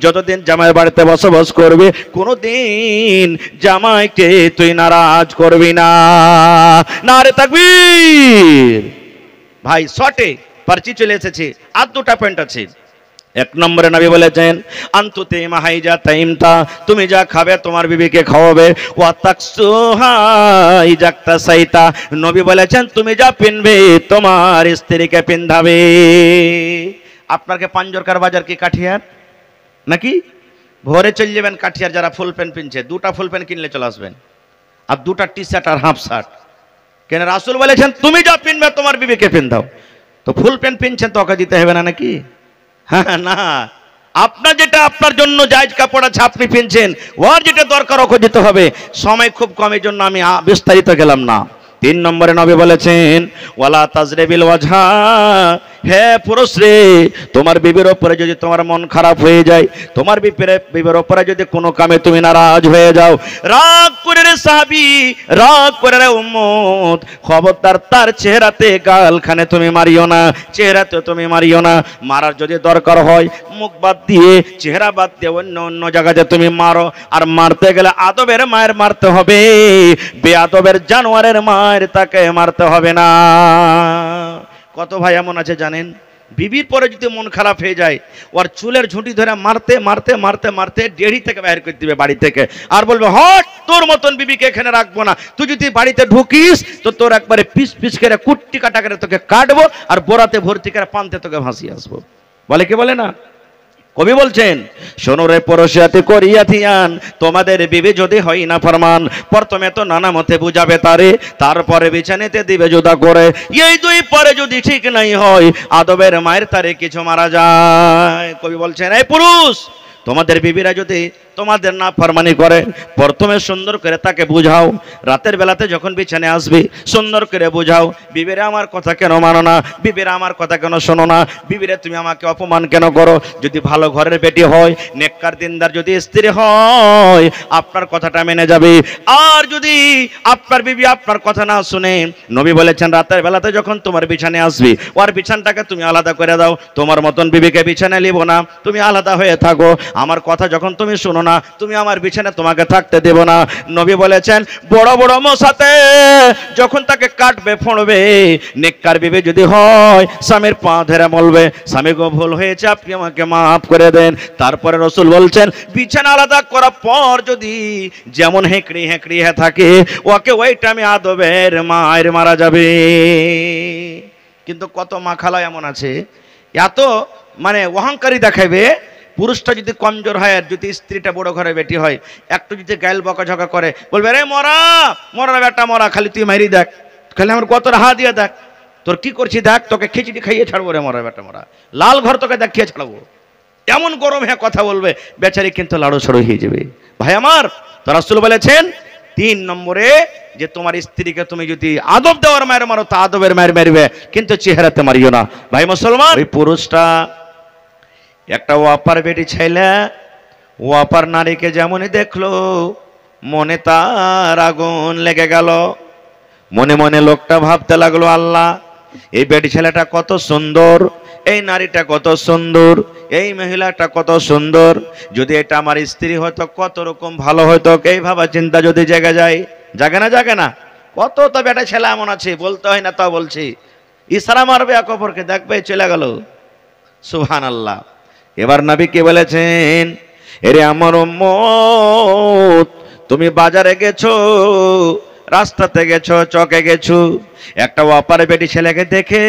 যতদিন জামাইয়ের বাড়িতে বসবাস করবি, কোনোদিন জামাইকে তুই নারাজ করবি না। নারে তাকবীর। ভাই শর্টে পারচি চলে এসেছে, আর দুটা পয়েন্ট আছে। এক নম্বরে নবী বলেছেন, আনতুতে মাহাইজা তাইমতা, তুমি যা খাবে তোমার বিবিকে খাওয়াবে। ওয়া তাকসুহাই জাকতা সাইতা, নবী বলেছেন তুমি যা পিনবে তোমার স্ত্রীকে পিন্ধাবে। আপনাকে পাঞ্জরকার বাজার কি কাঠিয়ার নাকি? ভোরে চলে যাবেন কাঠিয়ার, যারা ফুল প্যান্ট পিনছে, দুটা ফুল প্যান্ট কিনলে চলে আসবেন, আর দুটা টি শার্ট আর হাফ শার্ট। কেন রাসূল বলেছেন তুমি যা পিনবে তোমার বিবিকে পিন্ধাও। তো ফুল প্যান্ট পিনছেন তো ওকে দিতে হবে না নাকি? হ্যাঁ না, আপনার যেটা আপনার জন্য জায়েজ কাপড় আছে আপনি পিনছেন, ওর যেটা দরকার ওকে দিতে হবে। সময় খুব কমের জন্য আমি বিস্তারিত গেলাম না। 3 নম্বরে নবী বলেছেন, ওয়ালা তাজরিবিল ওয়াজহা, হে পুরুষ রে, তোমার বিবির উপরে যদি তোমার মন খারাপ হয়ে যায়, তোমার বিবির উপরে যদি কোনো কামে তুমি নারাজ হয়ে যাও, রাগ করে রে সাহাবী, রাগ করে রে উম্মত, খবরদার তার চেহারাতে গালখানে তুমি মারিও না, চেহারাতে তুমি মারিও না। মারার যদি দরকার হয় মুখ বাদ দিয়ে, চেহারা বাদ দিয়ে অন্য অন্য জায়গাতে তুমি মারো। আর মারতে গেলে আদবের মায়ের মারতে হবে, বেআদবের জানোয়ারের মায়ের তাকে মারতে হবে না। কত ভাই এমন আছে জানেন, বিবির পরে যদি মন খারাপ হয়ে যায়, ওর চুলের ঝুঁটি ধরে মারতে মারতে মারতে মারতে ডেড়ি থেকে বাইর করে দিবে বাড়ি থেকে, আর বলবে হট, তোর মতন বিবিকে এখানে রাখবো না, তুই যদি বাড়িতে ঢুকিস তো তোর একবারে পিস পিস করে কুট্টি কাটা করে তোকে কাটবো, আর বোরাতে ভর্তি করে পান্তে তোকে ভাসিয়ে আসবো। বলে কি বলে না? কবি বলছেন, শোনো রে পরশিয়াতে করিয়া থিয়ান, তোমাদের বিবি যদি হয় না ফরমান, প্রথমে তো নানা মতে বুঝাবে তারে, তারপরে বিছানেতে দিবে জুদা করে, এই দুই পরে যদি ঠিক নাই হয়, আদবের মায়ের তারে কিছু মারা যায়। কবি বলছেন, এই পুরুষ, তোমাদের বিবিরা যদি তোমাদের না ফরমানি করে, প্রথমে সুন্দর করে তাকে বুঝাও। রাতের বেলাতে যখন বিছানে আসবে সুন্দর করে বুঝাও, বিবিরা আমার কথা কেন মানো না, বিবিরা আমার কথা কেন শোনো না, বিবিরা তুমি আমাকে অপমান কেন করো। যদি ভালো ঘরের বেটি হয়, নেককার দিনদার যদি স্ত্রী হয়, আপনার কথাটা মেনে যাবে। আর যদি আপনার বিবি আপনার কথা না শুনে, নবী বলেছেন রাতের বেলাতে যখন তোমার বিছানে আসবে, ওর বিছানটাকে তুমি আলাদা করে দাও। তোমার মতন বিবিকে বিছানে নিব না, তুমি আলাদা হয়ে থাকো। আমার কথা যখন তুমি শোনো না, তুমি আমার বিছানে তোমাকে থাকতে দেব না। নবী বলেছেন, বড় বড় মশাতে যখন তাকে কাটবে ফোঁড়বে, নেককার বিবি যদি হয়, স্বামীর পা ধরে বলবে, স্বামী গো ভুল হয়েছে, আপনি আমাকে মাফ করে দেন। তারপরে রাসূল বলছেন, বিছানা আলাদা করার পর যদি যেমন হেঁকড়ি হেঁকড়ি হয়ে থাকে, ওকে ওই টাইমে আদবের মায়ের মারা যাবে। কিন্তু কত মা খালা এমন আছে, এত মানে অহংকারী দেখাবে। পুরুষটা যদি কমজোর হয়, আর যদি স্ত্রীটা বড় ঘরে বেটি হয়, একটু যদি গাইল বকাঝকা করে, বলবে রে মরা মরা বেটা মরা, খালি তুই মারি দেখ, খালি আমার কত রাহা দিয়ে দেখ, তোর কি করছি দেখ, তোকে খিচড়ি খাইয়ে ছাড়বো রে মরা বেটা মরা, লাল ঘর তোকে দেখিয়ে ছাড়বো। এমন গরম হয়ে কথা বলবে, বেচারি কিন্তু লাড়ো সড়ো হয়ে যাবে। ভাই আমার, তো রাসূল বলেছেন 3 নম্বরে যে তোমার স্ত্রীকে তুমি যদি আদব দেওয়ার মায়ের মারো, তা আদবের মায়ের মারবে, কিন্তু চেহারাতে মারিও না। ভাই মুসলমান, ওই পুরুষটা একটা ওয়াপার বেটি ছেলে, ওয়াপার নারীকে যেমনই দেখলো, মনে তার আগুন লেগে গেল। মনে মনে লোকটা ভাবতে লাগলো, আল্লাহ, এই বেটি ছেলেটা কত সুন্দর, এই নারীটা কত সুন্দর, এই মহিলাটা কত সুন্দর, যদি এটা আমার স্ত্রী হয়তো কত রকম ভালো হয়তো। এই ভাবা চিন্তা যদি জেগে যায়, জাগে না জাগে না? কত তো বেটা ছেলে এমন আছে, বলতে হয় না তা বলছি, ইশারা মারবে এক অপরকে, দেখবে চলে গেল। সুবহানাল্লাহ। এবার নবী কে বলেছেন, এরে আমার উম্মত, তুমি বাজারে গেছো, রাস্তাতে গেছো, চকে গেছো, একটা অপার বেটি ছেলেকে দেখে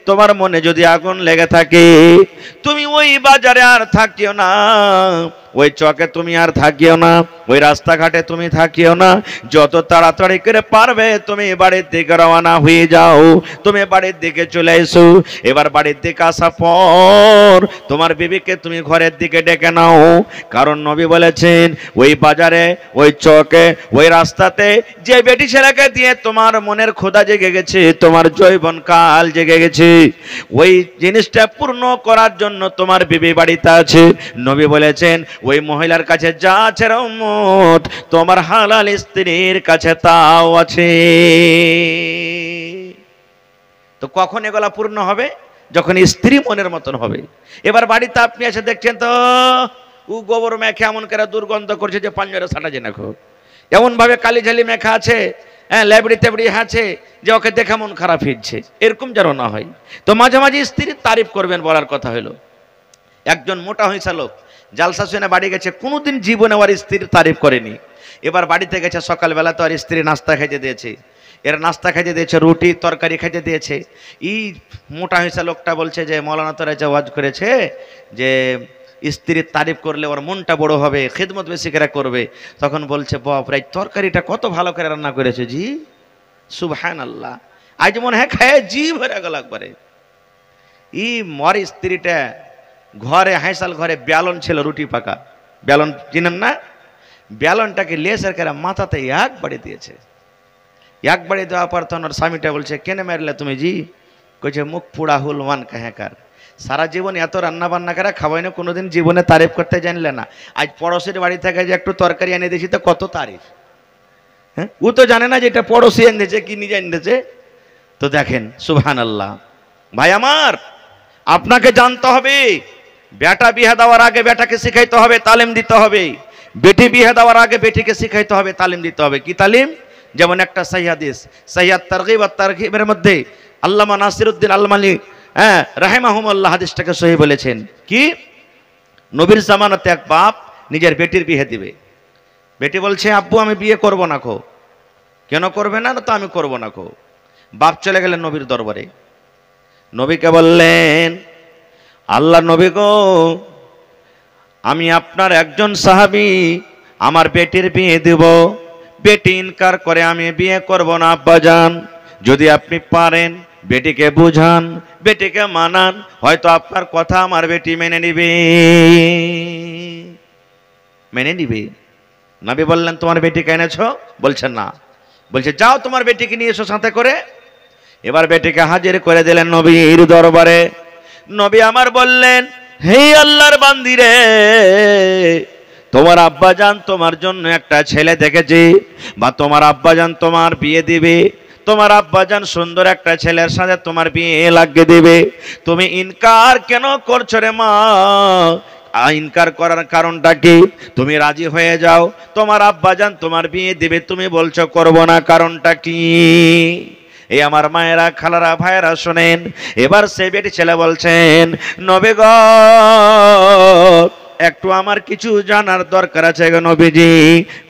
তোমার মনে যদি আগুন লেগে থাকে, তুমি ওই বাজারে আর থাকিও না, ওই চকে তুমি আর থাকিও না, ওই রাস্তাঘাটে তুমি থাকিও না, যত তাড়াতাড়ি করে পারবে তুমি বাড়ির দিকে রওনা হয়ে যাও, তুমি বাড়ির দিকে চলে এসো। এবার বাড়ির দিকে আসার পর তোমার বিবিকে তুমি ঘরের দিকে ডেকে নাও, কারণ নবী বলেছেন ওই বাজারে, ওই চকে, ওই রাস্তাতে যে বেটি ছেলেকে দিয়ে তোমার মনের খোদা জেগে গেছে, তোমার যৌবন কাল জেগে গেছে, ওই জিনিসটা পূর্ণ করার জন্য তোমার বিবি বাড়িতে আছে। নবী বলেছেন ওই মহিলার কাছে যা আছে রহমত, তোমার হালাল স্ত্রীর কাছে তাও আছে। তো কখন এগুলা পূর্ণ হবে? যখন স্ত্রী মনের মতন হবে। এবার বাড়িতে আপনি এসে দেখছেন তো ও গোবর মেখে এমন করে দুর্গন্ধ করছে যে পাঞ্জরে সাটা যে না, এমন ভাবে কালি ঝালি মেখা আছে, হ্যাঁ ল্যাবড়ি তেবড়ি আছে যে ওকে দেখে মন খারাপ হচ্ছে, এরকম যেন না হয়। তো মাঝে মাঝে স্ত্রীর তারিফ করবেন। বলার কথা হলো, একজন মোটা হয়েছে লোক জালসা শুনে বাড়ি গেছে, কোনোদিন জীবনে ওর স্ত্রীর তারিফ করেনি। এবার বাড়িতে গেছে, সকালবেলা তো আর স্ত্রী নাস্তা খাইতে দিয়েছে, এর নাস্তা খাইতে দিয়েছে, রুটি তরকারি খাইতে দিয়েছে। এই মোটা হয়েছে লোকটা বলছে যে মৌলানা তোরা যে ওয়াজ করেছে যে স্ত্রীর তারিফ করলে ওর মনটা বড় হবে, খেদমত বেশি করে করবে। তখন বলছে বাপরে তরকারিটা কত ভালো করে রান্না করেছে জি, সুবহানাল্লাহ, আজ মনে হয় খায় জি ভরে গেল একবারে। ই মর স্ত্রীটা ঘরে হাইসাল ঘরে ব্যালন ছিল, রুটি পাকা ব্যালন চিনেন না, ব্যালনটাকে লেসার করে মাথাতে একবারে দিয়েছে। একবারে দেওয়ার পর তখন ওর স্বামীটা বলছে কেনে মারলে তুমি জি? কইছে মুখ পুড়া হুলমান কাহেকার, সারা জীবন এত রান্না বান্না করে খাওয়াই না, কোনোদিন জীবনে তারিফ করতে জানলে না, আজ পড়োশির বাড়ি থেকে যে একটু তরকারি এনে দিয়েছি তো কত তারিফ। হ্যাঁ, ও তো জানে না যে এটা পড়োশি এনেছে কি নিজে এনেছে। তো দেখেন সুবহানাল্লাহ, ভাই আমার আপনাকে জানতে হবে, বেটা বিয়ে দেওয়ার আগে বেটাকে শিখাইতে হবে, তালিম দিতে হবে। বেটি বিয়ে দেওয়ার আগে বেটিকে শিখাইতে হবে, তালিম দিতে হবে। কি তালিম? যেমন একটা সহিহ হাদিস, সহিহ তারগিব ওয়াত তারহিবের মধ্যে আল্লামা নাসিরউদ্দিন আল-মালি রাহিমাহুল্লাহ হাদিসটাকে সহিহ বলেছেন। কি? নবীর জামানাতে এক বাপ নিজের বেটির বিয়ে দিবে। বেটি বলছে আব্বু আমি বিয়ে করব না কো। কেন করবে না? তো আমি করব না কো। বাপ চলে গেলেন নবীর দরবারে, নবীকে বললেন আল্লাহ নবী গো, আমি আপনার একজন সাহাবী, আমার বেটির বিয়ে দেব, বেটি ইনকার করে আমি বিয়ে করব না আব্বাজান, যদি আপনি পারেন বেটিকে বুঝান, বেটিকে মানান, হয়তো আপনার কথা আমার বেটি মেনে নিবে। মেনে নিবে? নবী বললেন তোমার বেটিকে এনেছো? বলছে না। বলছে যাও তোমার বেটিকে নিয়ে এসো সাথে করে। এবার বেটিকে হাজির করে দিলেন নবীর দরবারে। নবী আমার বললেন হে আল্লাহর বান্দি রে, তোমার আব্বাজান তোমার জন্য একটা ছেলে দেখেছে, বা তোমার আব্বাজান তোমার বিয়ে দিবে, তোমার আব্বাজান সুন্দর একটা ছেলের সাথে তোমার বিয়ে লাগিয়ে দেবে, তুমি ইনকার কেন করছো রে মা? ইনকার করার কারণটা কি? তুমি রাজি হয়ে যাও, তোমার আব্বাজান তোমার বিয়ে দিবে, তুমি বলছো করব না, কারণটা কি? এই আমার মায়েরা, খালারা, ভাইয়েরা শোনেন। এবার সে বেটি ছেলে বলছেন নবী গো, একটু আমার কিছু জানার দরকার আছে গো নবীজি।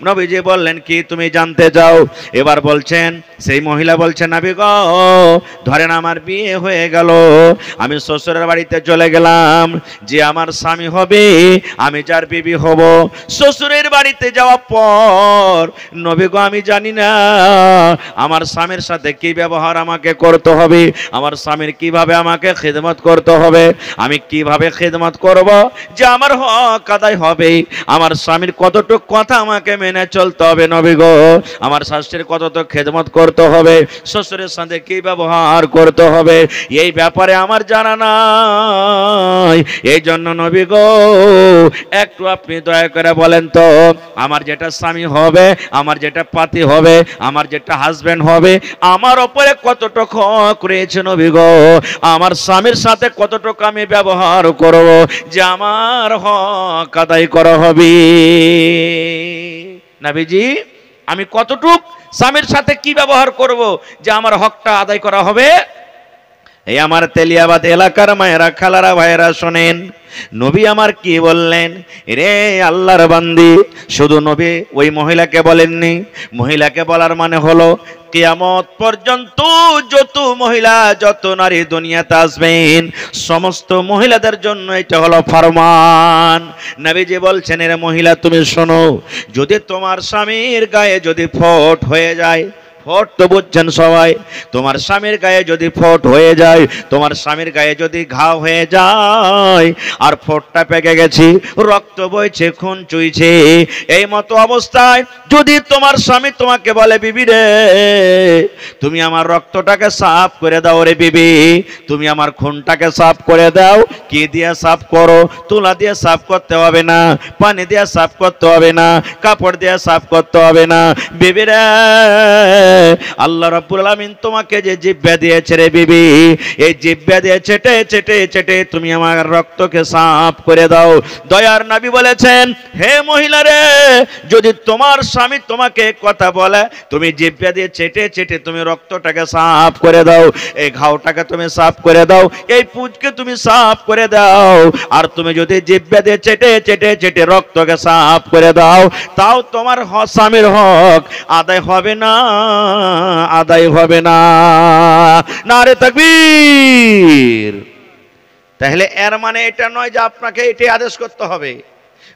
নবীজি বললেন কি তুমি জানতে চাও? এবার বলছেন, সেই মহিলা বলছেন নবী গো, ধরেন আমার বিয়ে হয়ে গেল, আমি শ্বশুরের বাড়িতে চলে গেলাম, যে আমার স্বামী হবে, আমি যার বিবি হব। শ্বশুরের বাড়িতে যাওয়ার পর নবী গো আমি জানি না আমার স্বামীর সাথে কি ব্যবহার আমাকে করতে হবে, আমার স্বামীর কিভাবে আমাকে খিদমত করতে হবে, আমি কিভাবে খিদমত করব যে আমার হক আদায় হবে, আমার স্বামীর কতটুকু কথা আমাকে মেনে চলতে হবে নবী গো, আমার শাশুড়ির কতটুকু খিদমত করতে হবে, শ্বশুরের সাথে কি ব্যবহার করতে হবে, এই ব্যাপারে আমার জানা নাই। এই জন্য নবী গো একটু আপনি দয়া করে বলেন তো, আমার যেটা স্বামী হবে, আমার যেটা পাতি হবে, আমার যেটা হাজবেন্ড হবে, আমার ওপরে কতটুকু হক রয়েছে নবী গো, আমার স্বামীর সাথে কতটুকু আমি ব্যবহার করব যে আমার হক আদায় করা হবে। নবীজি আমি কতটুক স্বামীর সাথে কি ব্যবহার করব যে আমার হকটা আদায় করা হবে? এই আমার তেলিয়াবাদ এলাকার মায়েরা, খালারা, ভাইয়েরা শোনেন, নবী আমার কি বললেন? রে আল্লাহর বান্দি, শুধু নবী ওই মহিলাকে বলেননি। মহিলাকে বলার মানে হলো কিয়ামত পর্যন্ত যত মহিলা, যত নারী দুনিয়াতে আসবেন, সমস্ত মহিলাদের জন্য এটা হলো ফরমান। নবীজি বলছেন, এর মহিলা তুমি শোনো, যদি তোমার স্বামীর গায়ে যদি ফোট হয়ে যায়, ফোট তো বুঝছেন সবাই, তোমার স্বামীর গায়ে যদি ফোট হয়ে যায়, তোমার স্বামীর গায়ে যদি ঘাও হয়ে যায়, আর ফোটটা পেকে গেছে, রক্ত বইছে, খুন চুইছে, এই মতো অবস্থায় যদি তোমার স্বামী তোমাকে বলে, বিবি রে তুমি আমার রক্তটাকে সাফ করে দাও, রে বিবি তুমি আমার খুনটাকে সাফ করে দাও, কি দিয়ে সাফ করো? তুলা দিয়ে সাফ করতে হবে না, পানি দিয়ে সাফ করতে হবে না, কাপড় দিয়ে সাফ করতে হবে না, বিবি রে আল্লাহ রাব্বুল আলামিন তোমাকে যে জিহ্বা দিয়েছে রে বিবি, এই জিহ্বা দিয়ে চেটে চেটে চেটে তুমি আমার রক্তকে সাফ করে দাও। দয়ার নবী বলেছেন, হে মহিলা রে, যদি তোমার স্বামী তোমাকে কথা বলে, তুমি জিহ্বা দিয়ে চেটে চেটে তুমি রক্তটাকে সাফ করে দাও, এই ঘাওটাকে তুমি সাফ করে দাও, এই পুঁজকে তুমি সাফ করে দাও, আর তুমি যদি জিহ্বা দিয়ে চেটে চেটে চেটে রক্তকে সাফ করে দাও, তাও তোমার স্বামীর হক আদায় হবে না, আদায় হবে না। নারে তাকবীর। তাহলে এর মানে এটা নয় যে আপনাকে এটাই আদেশ করতে হবে।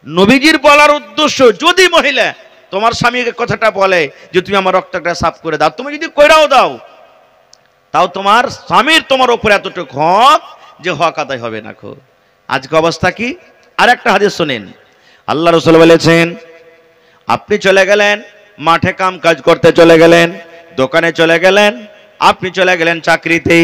নবীজির বলার উদ্দেশ্য, যদি মহিলা তোমার স্বামীকে কথাটা বলে যে তুমি আমার রক্তটা সাফ করে দাও, তুমি যদি কইরাও দাও, তাও তোমার স্বামীর তোমার উপরে এতটুকু হক যে হক আদায় হবে না। আজকে অবস্থা কি? আর একটা হাদিস শুনেন, আল্লাহ রাসূল বলেছেন, আপনি চলে গেলেন মাঠে কাম কাজ করতে, চলে গেলেন দোকানে, চলে গেলেন, আপনি চলে গেলেন চাকরিতে।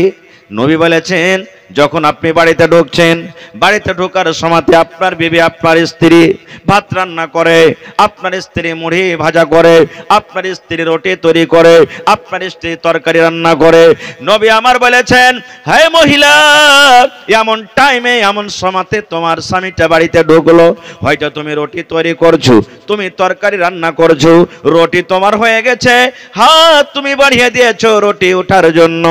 নবী বলেছেন, যখন আপনি বাড়িতে ঢুকছেন, বাড়িতে ঢোকার সময়তে আপনার বিবি, আপনার স্ত্রী ভাত রান্না করে, আপনার স্ত্রী মুড়ি ভাজা করে, আপনার স্ত্রী রুটি তৈরি করে, আপনার স্ত্রী তরকারি রান্না করে। নবী আমার বলেছেন, হে মহিলা, এমন টাইমে, এমন সময়তে তোমার স্বামীটা বাড়িতে ঢুকলো, হয়তো তুমি রুটি তৈরি করছো, তুমি তরকারি রান্না করছো, রুটি তোমার হয়ে গেছে, হাত তুমি বাড়িয়ে দিয়েছো রুটি ওঠার জন্য।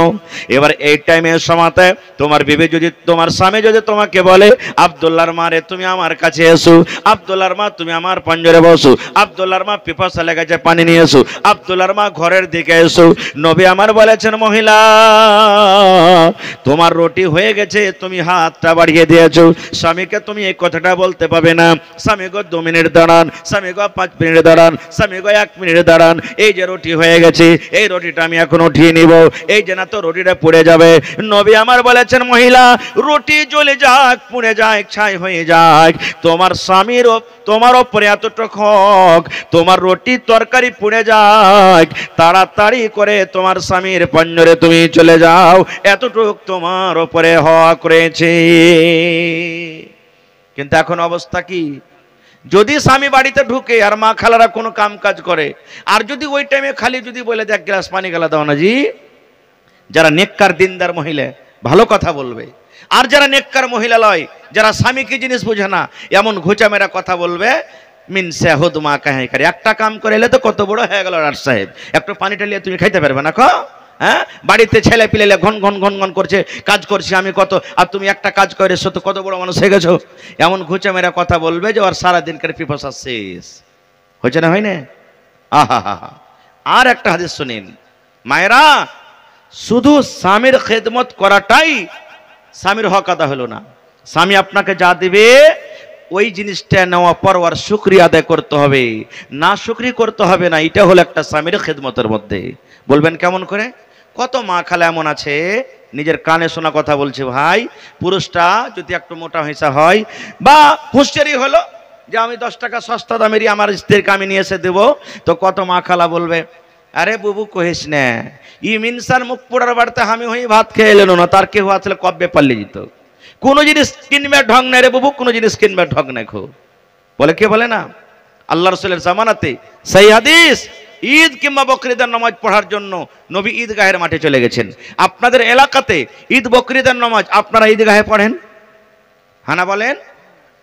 এবার এই টাইমের সময়তে তোমার বিবি যদি, তোমার স্বামী যদি তোমাকে বলে, আব্দুল্লাহর মা রে তুমি আমার কাছে এসো, আব্দুল্লাহর মা তুমি আমার পঞ্জরে বসো, আব্দুল্লাহর মা পিপাসা লেগেছে পানি নিয়ে এসো, আব্দুল্লাহর মা ঘরের দিকে এসো। নবী আমার বলেছেন, মহিলা তোমার রুটি হয়ে গেছে, তুমি হাতটা বাড়িয়ে দিয়েছো, স্বামীকে তুমি এই কথাটা বলতে পাবে না, স্বামী গো 2 মিনিট দাঁড়ান, স্বামী গো 5 মিনিট দাঁড়ান, স্বামী গো 1 মিনিট দাঁড়ান, এই যে রুটি হয়ে গেছে, এই রুটিটা আমি এখন উঠিয়ে নিব, এই যে না তো রুটিটা পুড়ে যাবে। নবী আমার বলেছেন, মহিলা রুটি জ্বলে যাক, পুড়ে যাক, ছাই হয়ে যাক, তোমার স্বামীর তোমার ওপরে এতটুকু হক, তোমার রুটি তরকারি পুড়ে যাক, তাড়াতাড়ি করে তোমার স্বামীর পঞ্জরে তুমি চলে যাও, এতটুক তোমার ওপরে হক রয়েছে। কিন্তু এখন অবস্থা কি? যদি স্বামী বাড়িতে ঢুকে আর মা খালারা কোনো কাম কাজ করে, আর যদি ওই টাইমে খালি যদি বলে দেখ গ্লাস পানি গেলা দাও না জি, যারা নেককার দিনদার মহিলা ভালো কথা বলবে, আর যারা নেককার মহিলা লয়, যারা স্বামীকে জিনিস বোঝে না, এমন ঘুচা মেরা কথা বলবে, মিন সাহুদ মা কাহে করে, একটা কাম করে এলে তো কত বড় হয়ে গেল রাজ সাহেব, একটু পানিটা নিয়ে তুমি খাইতে পারবে না? হ্যাঁ, বাড়িতে ছেলে পিলেলে ঘন ঘন ঘন ঘন করছে, কাজ করছি আমি কত, আর তুমি একটা কাজ করে এসো তো কত বড় মানুষ হয়ে গেছো, এমন ঘুচা মেরা কথা বলবে যে ওর সারাদিনকার পিপাসা শেষ হয়েছে না, হয় না? আহা হা হা। আর একটা হাদিস শুনিন, মায়েরা, শুধু স্বামীর খেদমত করাটাই স্বামীর হক আদা হলো না। স্বামী আপনাকে যা দিবে ওই জিনিসটা নেওয়া পর আর শুকরিয়া আদায় করতে হবে, না শুকরি করতে হবে না। এটা হলো একটা স্বামীর খেদমতের মধ্যে। বলবেন কেমন করে? কত মা খালা এমন আছে নিজের কানে শোনা কথা বলছে, ভাই পুরুষটা যদি একটু মোটা হিসা হয় বা হুঁশিয়ারি হলো যে আমি 10 টাকা সস্তা দামেরই আমার স্ত্রীকে আমি নিয়ে এসে দেবো, তো কত মা খালা বলবে, আরে বুবু কহিস না, ই মিনসার মুখ পোড়ার বাড়িতে আমি হই ভাত খেয়ে এলেন না, তার কেউ আসলে কবে পাল্লে যেত, কোনো জিনিস কিনবে ঢং নাই রে বুবু, কোনো জিনিস কিনবে ঢং নাই বলে, কে বলে না? আল্লাহ রাসূলের জামানাতে সেই হাদিস, ঈদ কিংবা বকরিদের নামাজ পড়ার জন্য নবী ঈদগাহের মাঠে চলে গেছেন। আপনাদের এলাকাতে ঈদ বকরিদের নামাজ আপনারা ঈদগাহে পড়েন? হানা বলেন।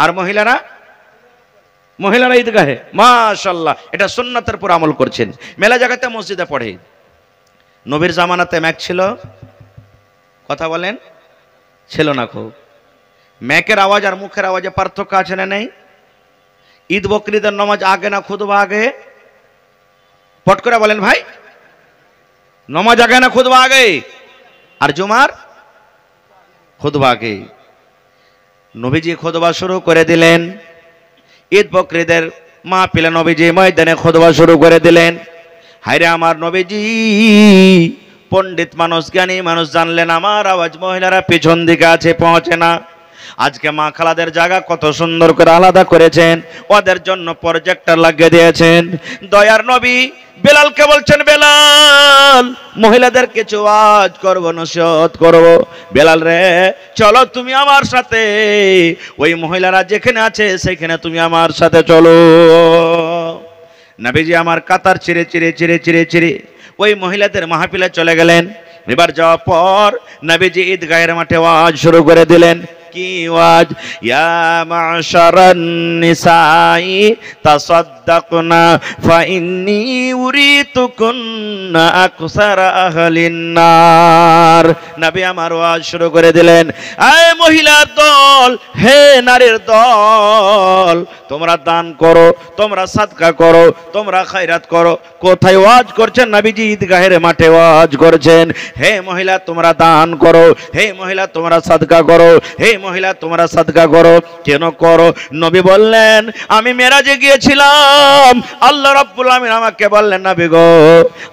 আর মহিলারা ঈদগাহে, মাশাআল্লাহ, এটা সুন্নাতের উপর আমল করছেন। মেলা জায়গাতে মসজিদে পড়ে। নবীর জামানাতে ম্যাক ছিল, কথা বলেন, ছিল না খুব। ম্যাকের আওয়াজ আর মুখের আওয়াজে পার্থক্য আছে না নেই? ঈদ বকরিদের নামাজ আগে না খুতবা আগে? পট করে বলেন ভাই, নামাজ আগে না খুতবা আগে? আর জুমার খুতবা আগে। নবীজি খুতবা শুরু করে দিলেন। ঈদ বকরিদের মাহফিলে নবীজি ময়দানে খুতবা শুরু করে দিলেন। হায়রে আমার নবীজি পণ্ডিত মানুষ, জ্ঞানী মানুষ জানলেন আমার আওয়াজ মহিলারা পিছন দিকে আছে, পৌঁছে না। আজকে মা খালাদের জায়গা কত সুন্দর করে আলাদা করেছেন, ওদের জন্য প্রজেক্টর লাগিয়ে দিয়েছেন। দয়ার নবী বেলালকে বলছেন, বেলাল মহিলাদের কিছু আওয়াজ করবো, নসিহত করবো। বেলাল রে চলো তুমি আমার সাথে, ওই মহিলারা যেখানে আছে সেখানে তুমি আমার সাথে চলো। নবীজি আমার কাতার চিরে চিরে চিরে চিরে চিরে ওই মহিলাদের মাহফিলে চলে গেলেন। এবার যাওয়ার পর নবীজি ঈদগাহের মাঠে ওয়াজ শুরু করে দিলেন। কি ওয়াজ? ইয়া মাশারান নিসাই তাসাদ্দাকনা ফাইন্নী উরিতুকুন্না আকসারা আহলিন নার। নবী আমার ওয়াজ শুরু করে দিলেন, এ মহিলার দল, হে নারীর দল, তোমরা দান করো, তোমরা সাদকা করো, তোমরা খায়রাত করো। কোথায় ওয়াজ করছেন? নবীজি ঈদগাহের মাঠে ওয়াজ করছেন। হে মহিলা তোমরা দান করো, হে মহিলা তোমরা সাদকা করো, হে মহিলা তোমরা সাদকা করো। কেন করো? নবী বললেন, আমি মেরাজে গিয়েছিলাম, আল্লাহ রাব্বুল আমিন আমাকে বললেন, নবী গো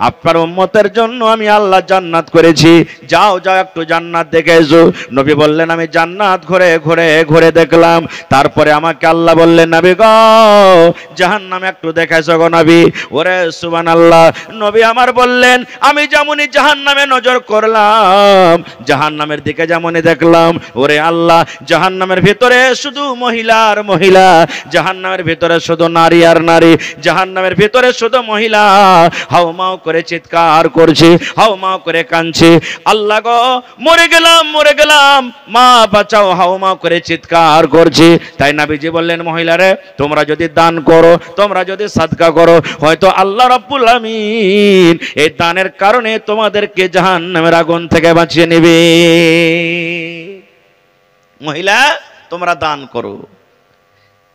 আপনার উম্মতের জন্য আমি আল্লাহ জান্নাত করেছি, যাও যাও একটু জান্নাত দেখে এসো। নবী বললেন, আমি জান্নাত ঘুরে ঘুরে ঘুরে দেখলাম। তারপরে আমাকে আল্লাহ বললেন, নবী গো জাহান্নাম একটু দেখে এসো গো নবী। ওরে সুবহানাল্লাহ। নবী আমার বললেন, আমি যেমনই জাহান্নামে নজর করলাম, জাহান্নামের দিকে যেমনই দেখলাম, ওরে আল্লাহ জাহান্নামের ভিতরে শুধু মহিলা আর মহিলা, জাহান্নামের ভিতরে শুধু নারী আর নারী, জাহান্নামের ভিতরে শুধু মহিলা হাউমাউ করে চিৎকার করছে, হাউমাউ করে কাঁদছে, আল্লাহ গো মরে গেলাম মরে গেলাম, মা বাঁচাও, হাউমাউ করে চিৎকার করছে। তাই নবীজি বললেন, মহিলারে তোমরা যদি দান করো, তোমরা যদি সাদকা করো, হয়তো আল্লাহ রাব্বুল আমিন এই দানের কারণে তোমাদেরকে জাহান্নামের আগুন থেকে বাঁচিয়ে নেবে। মহিলা তোমরা দান করো।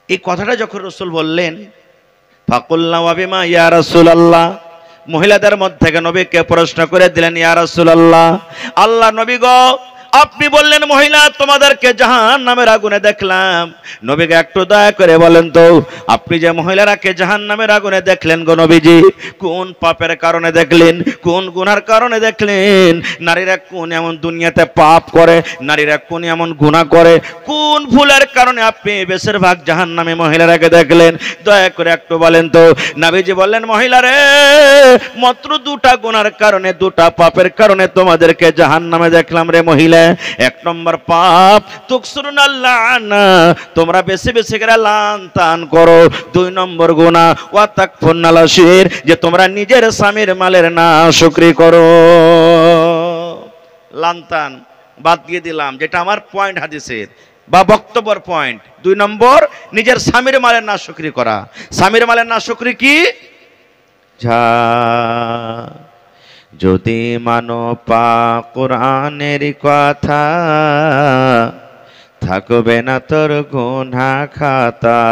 এই কথাটা যখন রাসূল বললেন, ফাকুলনা ওয়া বিমা ইয়া রাসূলুল্লাহ, মহিলাদের মধ্যে থেকে নবীকে প্রশ্ন করে দিলেন, ইয়া রাসূলুল্লাহ, আল্লাহ নবী গো আপনি বললেন মহিলা তোমাদেরকে জাহান্নামের আগুনে দেখলাম, নবীকে একটু দয়া করে বলেন তো আপনি যে মহিলারাকে জাহান্নামের আগুনে দেখলেন গো নবীজি, কোন পাপের কারণে দেখলেন, কোন গুনার কারণে দেখলেন? নারীরা কোন এমন দুনিয়াতে পাপ করে, নারীরা কোন এমন গুনাহ করে, কোন ভুলের কারণে আপনি বেশিরভাগ জাহান্নামে মহিলারাকে দেখলেন? দয়া করে একটু বলেন তো। নবীজি বললেন, মহিলারে মাত্র দুটা গুনার কারণে, দুটা পাপের কারণে তোমাদেরকে জাহান্নামে দেখলাম রে মহিলা। এক নম্বর পাপ তুকসুরুনাল লানা, তোমরা বেশি বেশি করে লান তান করো। দুই নম্বর গুনাহ ওয়া তাকফুরনাল আশির, যে তোমরা নিজের স্বামীর মালের নাশুকরি করো। লান তান বাদ দিয়ে দিলাম, যেটা আমার পয়েন্ট হাদিসের বা বক্তব্যের পয়েন্ট। দুই নম্বর নিজের স্বামীর মালের নাশুকরি করা। স্বামীর মালের নাশুকরি কি? যদি মানো পাক কোরআনের কথা, থাকবে না তোর গুনাহ খাতা।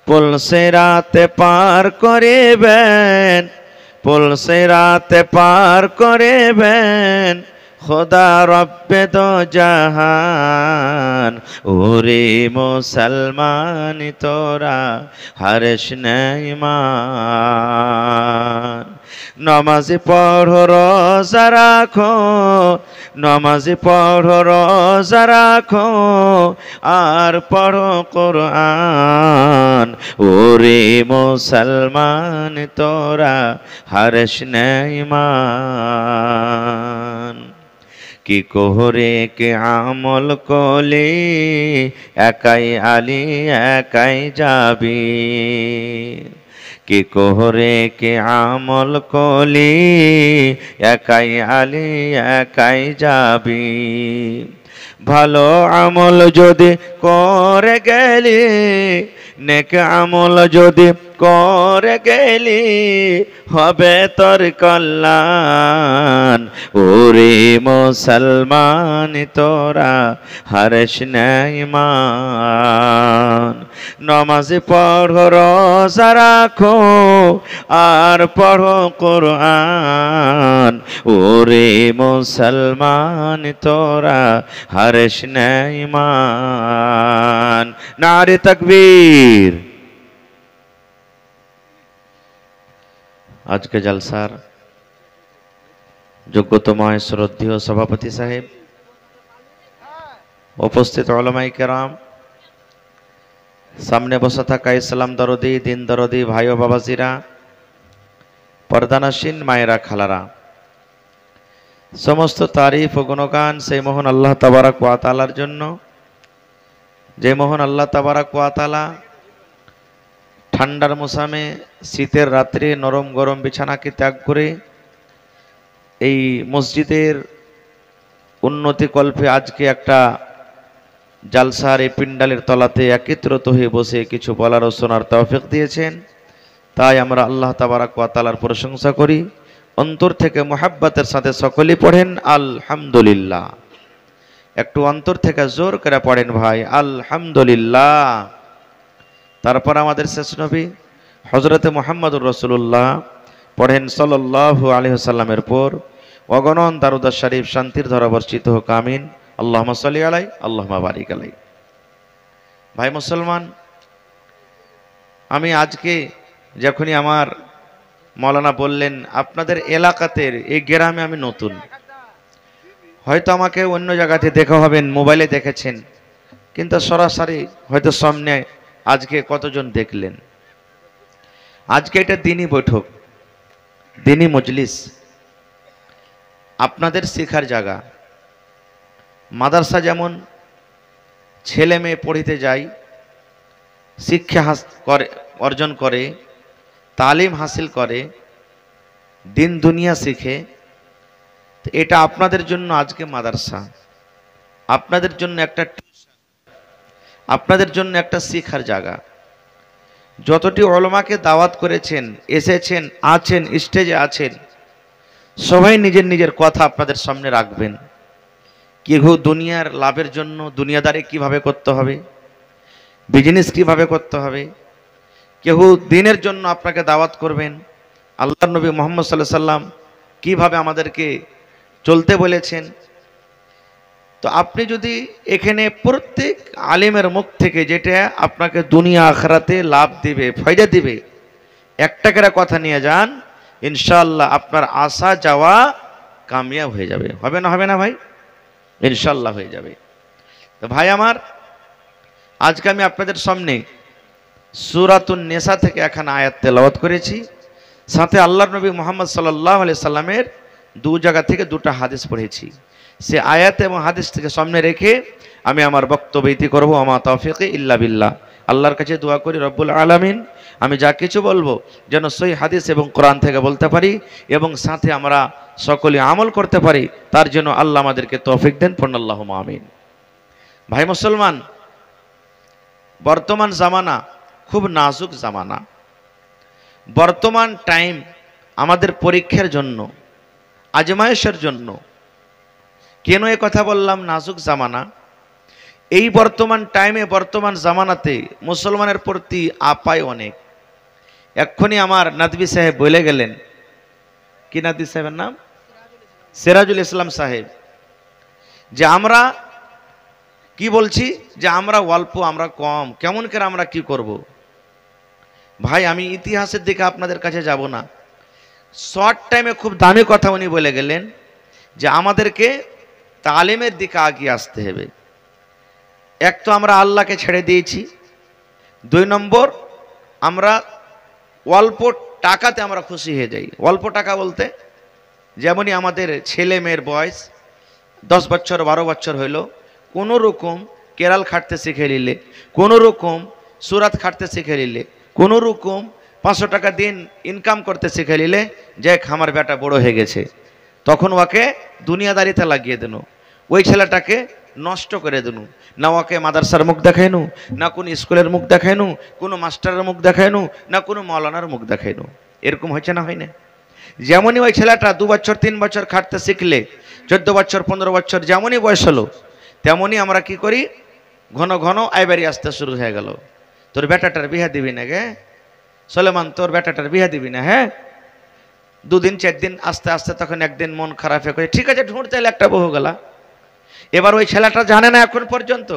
পুলসে রাতে পার করিবেন, পুলসে রাতে পার করিবেন খোদা রব্বে দো জাহান। ওরে মুসলমান তোরা হারিস না ঈমান। নমাজি পড়ো রোজা রাখো, নমাজি পড়ো রোজা রাখো, আর পড়ো কোরআন। ওরে মুসলমান তোরা হারিস না ঈমান। কি কোহরে কে আমল কলি, একাই আলী একাই যাবি। কি কোহরে কে আমল কলি, একাই আলী একাই যাবি। ভালো আমল যদি করে গেলি, নেক আমল যদি করে গেলি হবে তোর কল্যাণ। ওরে মুসলমান তোরা হারিস না ঈমান। নামাজ পড়ো রোজা রাখো আর পড়ো কোরআন। ওরে মুসলমান তোরা হারিস না ঈমান। নারে তাকবীর। আজকে জলসার যোগ্যতময় শ্রদ্ধেয় সভাপতি সাহেব, উপস্থিত উলামায়ে কেরাম, সামনে বসে থাকা ইসলাম দরদি, দিন দরদি ভাই ও বাবাজিরা, পর্দানাসীন মায়েরা, খালারা, সমস্ত তারিফ ও গুণগান সেই মহান আল্লাহ তাবারক ওয়া তাআলার জন্য, যে মহান আল্লাহ তাবারক ওয়া তাআলা ঠান্ডার মৌসুমে শীতের রাত্রে নরম গরম বিছানাকে ত্যাগ করে এই মসজিদের উন্নতি কল্পে আজকে একটা জালসার এই পিন্ডালের তলাতে একত্রিত হয়ে বসে কিছু বলার ও শোনার তৌফিক দিয়েছেন। তাই আমরা আল্লাহ তাবারক ওয়া তাআলার প্রশংসা করি। অন্তর থেকে মুহাব্বতের সাথে সকলেই পড়েন আলহামদুলিল্লাহ। একটু অন্তর থেকে জোর করে পড়েন ভাই আলহামদুলিল্লাহ। তারপর আমাদের শেষ নবী হযরতে মুহাম্মদুর রাসূলুল্লাহ পড়েন সাল্লাল্লাহু আলাইহি ওয়াসাল্লামের পর অগণন দারুদ শরীফ শান্তির ধারা বর্ষিত হোক, আমিন। আল্লাহুম্মা সাল্লি আলাই আল্লাহুম্মা বারিক আলাই। ভাই মুসলমান, আমি আজকে যখনই আমার মৌলানা বললেন আপনাদের এলাকাতে এই গ্রামে আমি নতুন, হয়তো আমাকে অন্য জায়গাতে দেখা হবেন, মোবাইলে দেখেছেন, কিন্তু সরাসরি হয়তো সামনে আজকে কতজন দেখলেন। আজকে এটা দিনী বৈঠক, দিনী মজলিস, আপনাদের শেখার জায়গা। মাদ্রাসা যেমন ছেলে মেয়ে পড়িতে যায়, শিক্ষা অর্জন করে, তালিম হাসিল করে, দিন দুনিয়া শিখে, এটা আপনাদের জন্য আজকে মাদ্রাসা, আপনাদের জন্য একটা টিউশন, আপনাদের জন্য একটা শিক্ষার জায়গা। যতটি উলামাকে দাওয়াত করেছেন, এসেছেন, আছেন, স্টেজে আছেন, সবাই নিজের নিজের কথা আপনাদের সামনে রাখবেন। কেউ দুনিয়ার লাভের জন্য দুনিয়াদারি কিভাবে করতে হবে, বিজনেস কিভাবে করতে হবে, কেউ দিনের জন্য আপনাকে দাওয়াত করবেন। আল্লাহর নবী মুহাম্মদ সাল্লাল্লাহু আলাইহি সাল্লাম কিভাবে আমাদেরকে চলতে বলেছেন। তো আপনি যদি এখানে প্রত্যেক আলেমের মুখ থেকে যেটা আপনাকে দুনিয়া আখিরাতে লাভ দিবে, ফায়দা দিবে, একটা করে কথা নিয়ে যান, ইনশাআল্লাহ আপনার আসা যাওয়া কামিয়াব হয়ে যাবে। হবে না, হবে না ভাই? ইনশাআল্লাহ হয়ে যাবে। তো ভাই আমার, আজকে আমি আপনাদের সামনে সূরাতুন নিসা থেকে এখানে আয়াত তেলাওয়াত করেছি, সাথে আল্লাহর নবী মুহাম্মদ সাল্লাল্লাহু আলাইহি সাল্লামের দু জায়গা থেকে দুটো হাদিস পড়েছি। সে আয়াত এবং হাদিস থেকে সামনে রেখে আমি আমার বক্তব্য ইতি করব। আমা তাওফিকি ইল্লা বিল্লাহ। আল্লাহর কাছে দোয়া করি রব্বুল আলামিন আমি যা কিছু বলবো যেন সহি হাদিস এবং কোরআন থেকে বলতে পারি এবং সাথে আমরা সকলে আমল করতে পারি, তার জন্য আল্লাহ আমাদেরকে তৌফিক দেন। পড়ুন আল্লাহুম্মা আমিন। ভাই মুসলমান, বর্তমান জামানা খুব নাজুক জামানা। বর্তমান টাইম আমাদের পরীক্ষার জন্য, আজমায়েশের জন্য। কেন এ কথা বললাম নাজুক জামানা? এই বর্তমান টাইমে, বর্তমান জামানাতে মুসলমানের প্রতি আপায় অনেক। এক্ষুনি আমার নাদবি সাহেব বলে গেলেন, কি নাদবি সাহেবের নাম? সিরাজুল ইসলাম সাহেব, যে আমরা কি বলছি, যে আমরা অল্প, আমরা কম, কেমন করে আমরা কি করব। ভাই আমি ইতিহাসের দিকে আপনাদের কাছে যাব না, শর্ট টাইমে খুব দামি কথা উনি বলে গেলেন যে আমাদেরকে তালিমের দিকে এগিয়ে আসতে হবে। এক তো আমরা আল্লাহকে ছেড়ে দিয়েছি, দুই নম্বর আমরা অল্প টাকাতে আমরা খুশি হয়ে যাই। অল্প টাকা বলতে যেমনই আমাদের ছেলে মেয়ের বয়স 10 বছর 12 বছর হইল, কোনো রকম কেরাল খাটতে শিখে নিলে, কোনো রকম সুরাত খাটতে শিখে নিলে, কোনো রকম 500 টাকা দিন ইনকাম করতে শিখে নিলে, যে আমার বেটা বড় হয়ে গেছে, তখন ওকে দুনিয়াদারিতে লাগিয়ে দেন। ওই ছেলেটাকে নষ্ট করে দিনু। না ওকে মাদ্রাসার মুখ দেখাইনু, না কোনো স্কুলের মুখ দেখাইনু, কোনো মাস্টারের মুখ দেখাইনু, না কোনো মৌলানার মুখ দেখাইনু। এরকম হয়েছে না হয় না? যেমনই ওই ছেলেটা 2 বছর 3 বছর খাটতে শিখলে, 14 বছর 15 বছর যেমনই বয়স হলো, তেমনই আমরা কি করি, ঘন ঘন আইবারি আসতে শুরু হয়ে গেল। তোর বেটাটার বিয়ে দিবি না গে সলেমান, তোর বেটাটার বিয়ে দিবি না? হ্যাঁ, 2 দিন 4 দিন আস্তে আস্তে তখন একদিন মন খারাপ হয়ে করে ঠিক আছে ঢুঁড়তে এলে একটা বহু গেলা। এবার ওই ছেলেটা জানে না এখন পর্যন্ত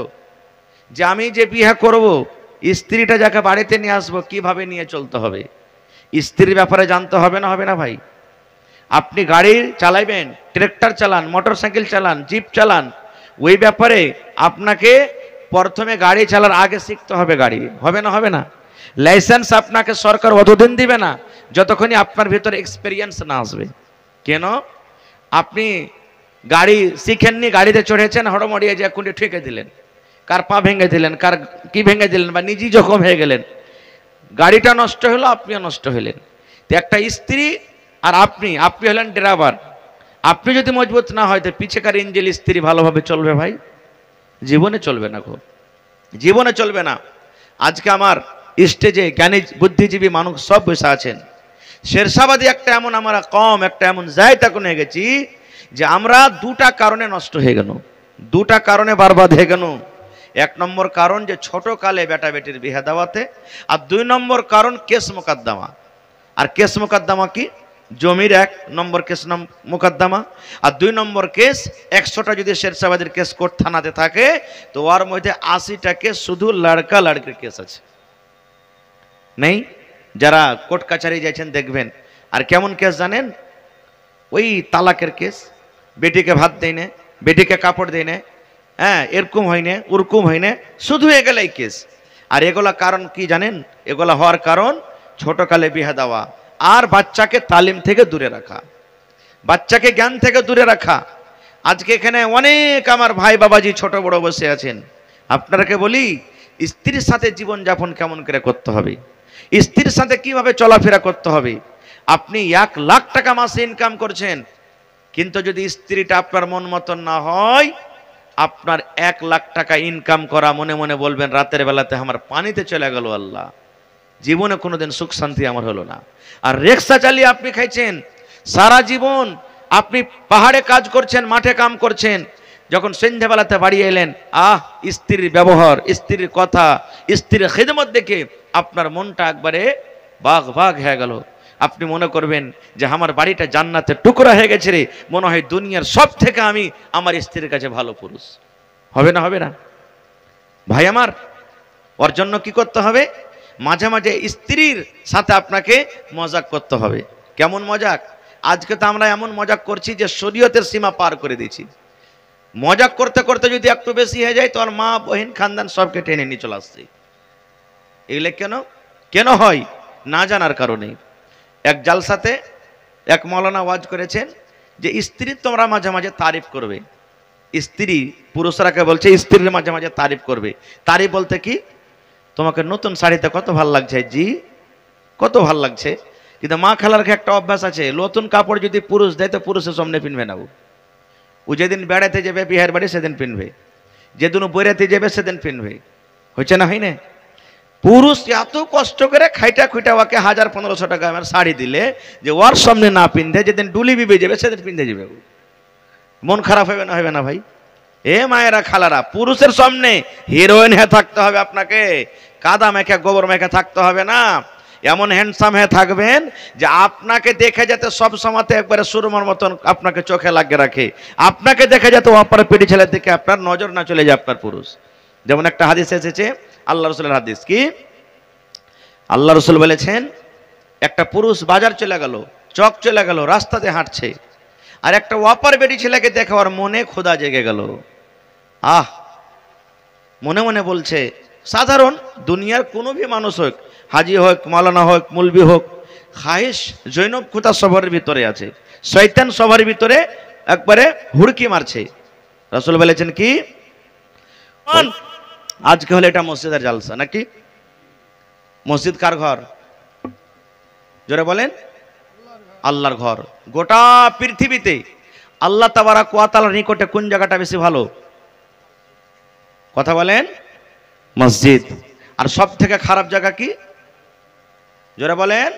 যে আমি যে বিয়ে করব, স্ত্রীটা যাকে বাড়িতে নিয়ে আসবো কিভাবে নিয়ে চলতে হবে। স্ত্রীর ব্যাপারে জানতে হবে না? হবে না ভাই? আপনি গাড়ি চালাইবেন, ট্রেক্টর চালান, মোটর সাইকেল চালান, জিপ চালান, ওই ব্যাপারে আপনাকে প্রথমে গাড়ি চালার আগে শিখতে হবে গাড়ি। হবে না? হবে না? লাইসেন্স আপনাকে সরকার অতদিন দিবে না যতক্ষণই আপনার ভিতরে এক্সপিরিয়েন্স না আসবে। কেন? আপনি গাড়ি শিখেননি, গাড়িতে চড়েছেন, হড়মড়িয়ে যে কুন্ডি ঠেকে দিলেন, কার পা ভেঙে দিলেন, কার কি ভেঙে দিলেন, বা নিজেই জখম হয়ে গেলেন, গাড়িটা নষ্ট হলো, আপনিও নষ্ট হলেন। তো একটা স্ত্রী আর আপনি হলেন ড্রাইভার। আপনি যদি মজবুত না হয় তো পিছেকার ইঞ্জিল স্ত্রী ভালোভাবে চলবে ভাই? জীবনে চলবে না গো, জীবনে চলবে না। আজকে আমার স্টেজে জ্ঞানী বুদ্ধিজীবী মানুষ সব বসে আছেন। শেরশাবাদী একটা এমন আমরা কম, একটা এমন জায়গা নিয়ে গেছি যে আমরা 2টা কারণে নষ্ট হয়ে গেল, 2টা কারণে বরবাদ হয়ে গেল। 1 নম্বর কারণ যে ছোট কালে বেটা বেটির বিয়ে দেওয়াতে, আর 2 নম্বর কারণ কেস মোকদ্দমা। আর কেস মোকদ্দমা কি? জমির 1 নম্বর কেস মোকদ্দমা, আর 2 নম্বর কেস 100টা যদি শেরশাবাদীর কেস কোর্ট থানাতে থাকে তো ওর মধ্যে 80টা কেস শুধু লড়কা লড়কির কেস আছে। নেই? যারা কোর্ট কাছারি যাচ্ছেন দেখবেন। আর কেমন কেস জানেন? ওই তালাকের কেস, বেটিকে ভাত দেয় না, বেটিকে কাপড় দেয় না, হ্যাঁ এরকম হয় না, ওরকম হয় না, শুধু এগুলাই কেস। আর এগুলা কারণ কি জানেন? এগুলা হওয়ার কারণ ছোটকালে বিয়ে দেওয়া আর বাচ্চাকে তালিম থেকে দূরে রাখা, বাচ্চাকে জ্ঞান থেকে দূরে রাখা। আজকে এখানে অনেক আমার ভাই বাবাজি ছোট বড় বসে আছেন, আপনারাকে বলি স্ত্রীর সাথে জীবন যাপন কেমন করে করতে হবে, স্ত্রীর সাথে কিভাবে চলাফেরা করতে হবে। আপনি 1 লাখ টাকা মাসে ইনকাম করছেন, কিন্তু যদি স্ত্রীটা আপনার মন মতন না হয়, আপনার 1 লাখ টাকা ইনকাম করা মনে মনে বলবেন রাতের বেলাতে আমার পানিতে চলে গেল, আল্লাহ জীবনে কোনোদিন সুখ শান্তি আমার হলো না। আর রিক্সা চালিয়ে আপনি খাইছেন সারা জীবন, আপনি পাহাড়ে কাজ করছেন, মাঠে কাম করছেন, যখন সন্ধ্যাবেলাতে বাড়ি এলেন, স্ত্রীর ব্যবহার, স্ত্রীর কথা, স্ত্রীর খিদমত দেখে আপনার মনটা একবারে বাঘ বাঘ হয়ে গেল। আপনি মনে করবেন যে আমার বাড়িটা জান্নাতের টুকরা হয়ে গেছে রে, মনে হয় দুনিয়ার সব থেকে আমি আমার স্ত্রীর কাছে ভালো পুরুষ। হবে না? হবে না? ভাই আমার, ওর জন্য কি করতে হবে? মাঝে মাঝে স্ত্রীর সাথে আপনাকে মজাক করতে হবে। কেমন মজাক? আজকে তো আমরা এমন মজাক করছি যে শরীয়তের সীমা পার করে দিয়েছি। মজাক করতে করতে যদি একটু বেশি হয়ে যায় তো আর মা বহিন খানদান সবকে টেনে নিয়ে চলে আসছে। এগুলো কেন কেন হয়? না জানার কারণে। এক জালসাতে এক মৌলানা ওয়াজ করেছেন যে স্ত্রী তোমরা মাঝে মাঝে তারিফ করবে। স্ত্রী পুরুষরাকে বলছে স্ত্রীর মাঝে মাঝে তারিফ করবে। তারিফ বলতে কি? তোমাকে নতুন শাড়িতে কত ভাল লাগছে জি, কত ভাল লাগছে। কিন্তু মা খালার একটা অভ্যাস আছে, নতুন কাপড় যদি পুরুষ দেয় তো পুরুষের সামনে পিনবে না। ও যেদিন বেড়াতে যাবে বিহার বাড়ি সেদিন পিনবে, যেদিন ও বইরাতে যাবে সেদিন পিনবে। হয়েছে না? হয় না? পুরুষ এত কষ্ট করে খাইটা খুইটা ওকে 1000-1500 টাকা আমার শাড়ি দিলে যে ওর সামনে না পিনতে, যেদিন ডুলি বিবে যাবে সেদিন পিনতে যাবে। মন খারাপ হবে না? হবে না ভাই? এ মায়েরা খালারা, পুরুষের সামনে হিরোইন হয়ে থাকতে হবে আপনাকে, কাদা মেখে গোবর মেখে থাকতে হবে না। এমন হ্যান্ডসাম হয়ে থাকবেন যে আপনাকে দেখে যাতে সব সময়তে একবারে সুরমার মতন আপনাকে চোখে লাগিয়ে রাখে, আপনাকে দেখে যাতে অপর পিঠি ছেলের দিকে আপনার নজর না চলে যায় আপনার পুরুষ। যেমন একটা হাদিস এসেছে, আল্লাহ রসুলের হাদিস, কি আল্লাহ রসুল বলেছেন একটা পুরুষ বাজার চলে গেল, চক চলে গেল, রাস্তাতে হাঁটছে, আর একটা অপর বেটি ছেলেকে দেখে ওর মনে ক্ষুধা জেগে গেল। মনে মনে বলছে, সাধারণ দুনিয়ার কোনো ভি মানুষ হোক, হাজি হোক, মাওলানা হোক, মুলবি হোক, খাহিশ জৈনব খুদা সবার ভিতরে আছে, শয়তান সবার ভিতরে একবারে হুড়কি মারছে। রাসূল বলেছেন কি, আজকে হলে এটা মসজিদের জালসা নাকি? মসজিদ কার ঘর? জোরে বলেন। আল্লাহর ঘর। গোটা পৃথিবীতে আল্লাহ তাবারাক ওয়া তাআলার নিকটে কোন জায়গাটা বেশি ভালো? কথা বলেন, মসজিদ। আর সব থেকে খারাপ জায়গা কি? জোরে বলেন,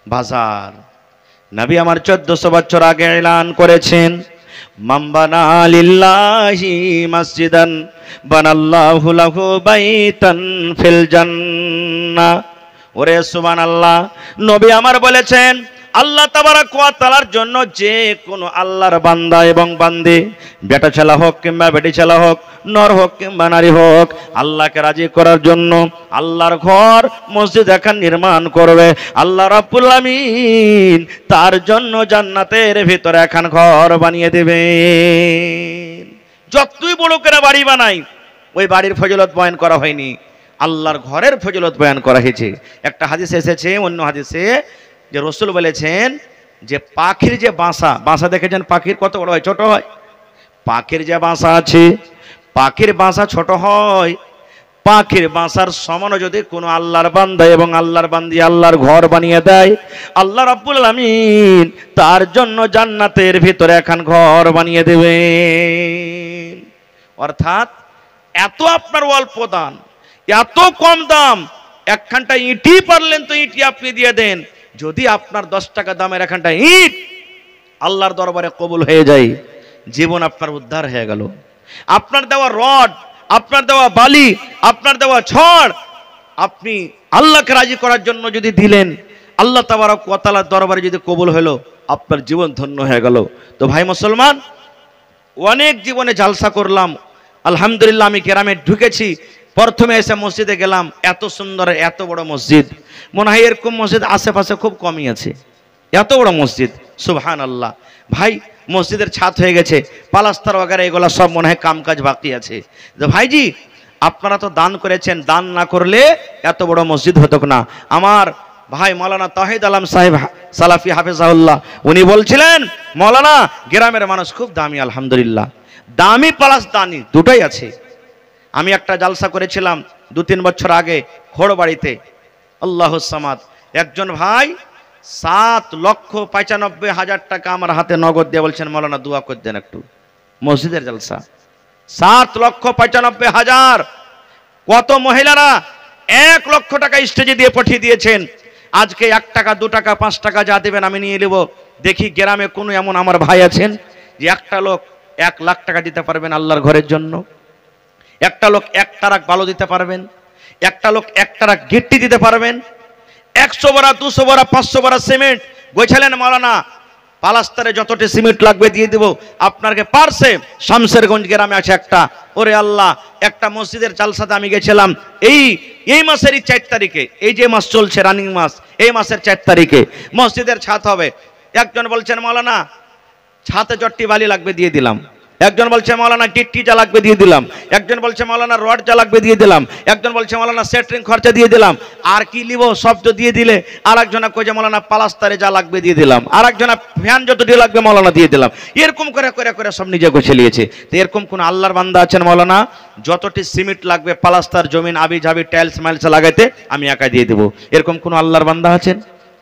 বাজার। নবী আমার 1400 বছর আগে এলান করেছেন, মান বানা লিল্লাহি মসজিদান বানাল্লাহু লাহু বাইতান ফিল জান্নাহ। ওরে সুবহানাল্লাহ, নবী আমার বলেছেন, আল্লাহ তাবারক ওয়া তাআলার জন্য যে কোনো আল্লাহর বান্দা এবং বান্দি, বেটা ছেলে হোক কিংবা বেটি ছেলে হোক, নর হোক কিংবা নারী হোক, আল্লাহকে রাজি করার জন্য আল্লাহর ঘর মসজিদ এখন নির্মাণ করবে। আল্লাহ রাব্বুল আমিন তার জন্য জান্নাতের ভিতরে এখন ঘর বানিয়ে দেবেন। যতই বড় করে বাড়ি বানাই, ওই বাড়ির ফজিলত বয়ান করা হয়নি, আল্লাহর ঘরের ফজিলত বয়ান করা হয়েছে। একটা হাদিস এসেছে, অন্য হাদিসে, যে রসুল বলেছেন যে পাখির যে বাসা, বাসা দেখেছেন পাখির কত বড় হয়, ছোট হয়? পাখির যে বাসা আছে, পাখির বাসা ছোট হয়, পাখির বাসার সমান যদি কোনো আল্লাহর বান্দা এবং আল্লাহর বান্দি আল্লাহর ঘর বানিয়ে দেয়, আল্লাহ রাব্বুল আমিন তার জন্য জান্নাতের ভিতরে এখন ঘর বানিয়ে দেবেন। অর্থাৎ এত আপনার অল্প দাম, এত কম দাম, একখানটা ইঁটি পারলেন তো ইঁটি আপনি দিয়ে দেন, যদি আপনার 10 টাকা দামের একখানটা ইট আল্লাহর দরবারে কবুল হয়ে যায়, জীবন আপনার উদ্ধার হয়ে গেল। আপনার দেওয়া রড, আপনার দেওয়া বালি, আপনার দেওয়া ছড় আপনি আল্লাহকে রাজি করার জন্য যদি দিলেন, আল্লাহ তাবারক ওয়া তাআলার দরবারে যদি কবুল হলো, আপনার জীবন ধন্য হয়ে গেল। তো ভাই মুসলমান, অনেক জীবনে জালসা করলাম, আলহামদুলিল্লাহ। আমি গ্রামে ঢুকেছি, প্রথমে এসে মসজিদে গেলাম, এত সুন্দর এত বড় মসজিদ, মনে হয় এরকম মসজিদ আশেপাশে খুব কমই আছে, এত বড় মসজিদ, সুবহানাল্লাহ। ভাই মসজিদের ছাদ হয়ে গেছে, পালাস্তার ওয়াগারে এগুলা সব মনে হয় কামকাজ বাকি আছে। যে ভাইজি আপনারা তো দান করেছেন, দান না করলে এত বড় মসজিদ হতো না। আমার ভাই মাওলানা তাহিদ আলম সাহেব সালাফি হাফেজাহুল্লাহ, উনি বলছিলেন, মাওলানা গ্রামের মানুষ খুব দামি, আলহামদুলিল্লাহ, দামি প্লাস দানি দুটোই আছে। আমি একটা জালসা করেছিলাম 2-3 বছর আগে খোড়বাড়িতে, আল্লাহুস সামাদ। একজন ভাই 7,95,000 টাকা আমার হাতে নগদ দিয়ে বলছেন, মাওলানা দোয়া করে দেন একটু। মসজিদের জালসা 7,95,000। কত মহিলারা 1 লক্ষ টাকা স্টেজে দিয়ে পাঠিয়ে দিয়েছেন। আজকে 1 টাকা 2 টাকা 5 টাকা যা দেবেন আমি নিয়ে নেব। দেখি গ্রামে কোনো এমন আমার ভাই আছেন যে একটা লোক 1 লাখ টাকা দিতে পারবেন আল্লাহর ঘরের জন্য? একটা লোক 1 ট্রাক বালু দিতে পারবেন? একটা লোক 1 ট্রাক গিট্টি দিতে পারবেন? 100 বড়া 200 বড়া 500 বড়া সিমেন্ট বলছিলেন, মাওলানা পালাস্তারে যতটি সিমেন্ট লাগবে দিয়ে দেব আপনাকে। পারছে শামসেরগঞ্জ গ্রামে আছে একটা, ওরে আল্লাহ, একটা মসজিদের জালসাতে আমি গেছিলাম এই মাসেরই 4 তারিখে, এই যে মাস চলছে রানিং মাস, এই মাসের 4 তারিখে মসজিদের ছাদ হবে। একজন বলছেন, মাওলানা ছাতে জট্টি বালি লাগবে দিয়ে দিলাম। একজন বলছে, মাওলানা গিট্টি যা লাগবে দিয়ে দিলাম। একজন বলছে, মাওলানা রড যা লাগবে দিয়ে দিলাম। একজন বলছে, মাওলানা সেটরিং খরচা দিয়ে দিলাম। আর কি লিব সব তো দিয়ে দিলে। আর একজনা কইছে, মাওলানা পালাস্তারে যা লাগবে দিয়ে দিলাম। আর একজনা ফ্যান যত দিয়ে লাগবে মাওলানা দিয়ে দিলাম। এরকম করে করে করে সব নিজে গোছে নিয়েছে। তো এরকম কোন আল্লাহর বান্দা আছেন, মাওলানা যতটি সিমেন্ট লাগবে পালাস্তার জমিন আবি ঝাবি টাইলস মাইলস লাগাইতে আমি একা দিয়ে দেবো, এরকম কোন আল্লাহর বান্দা আছেন?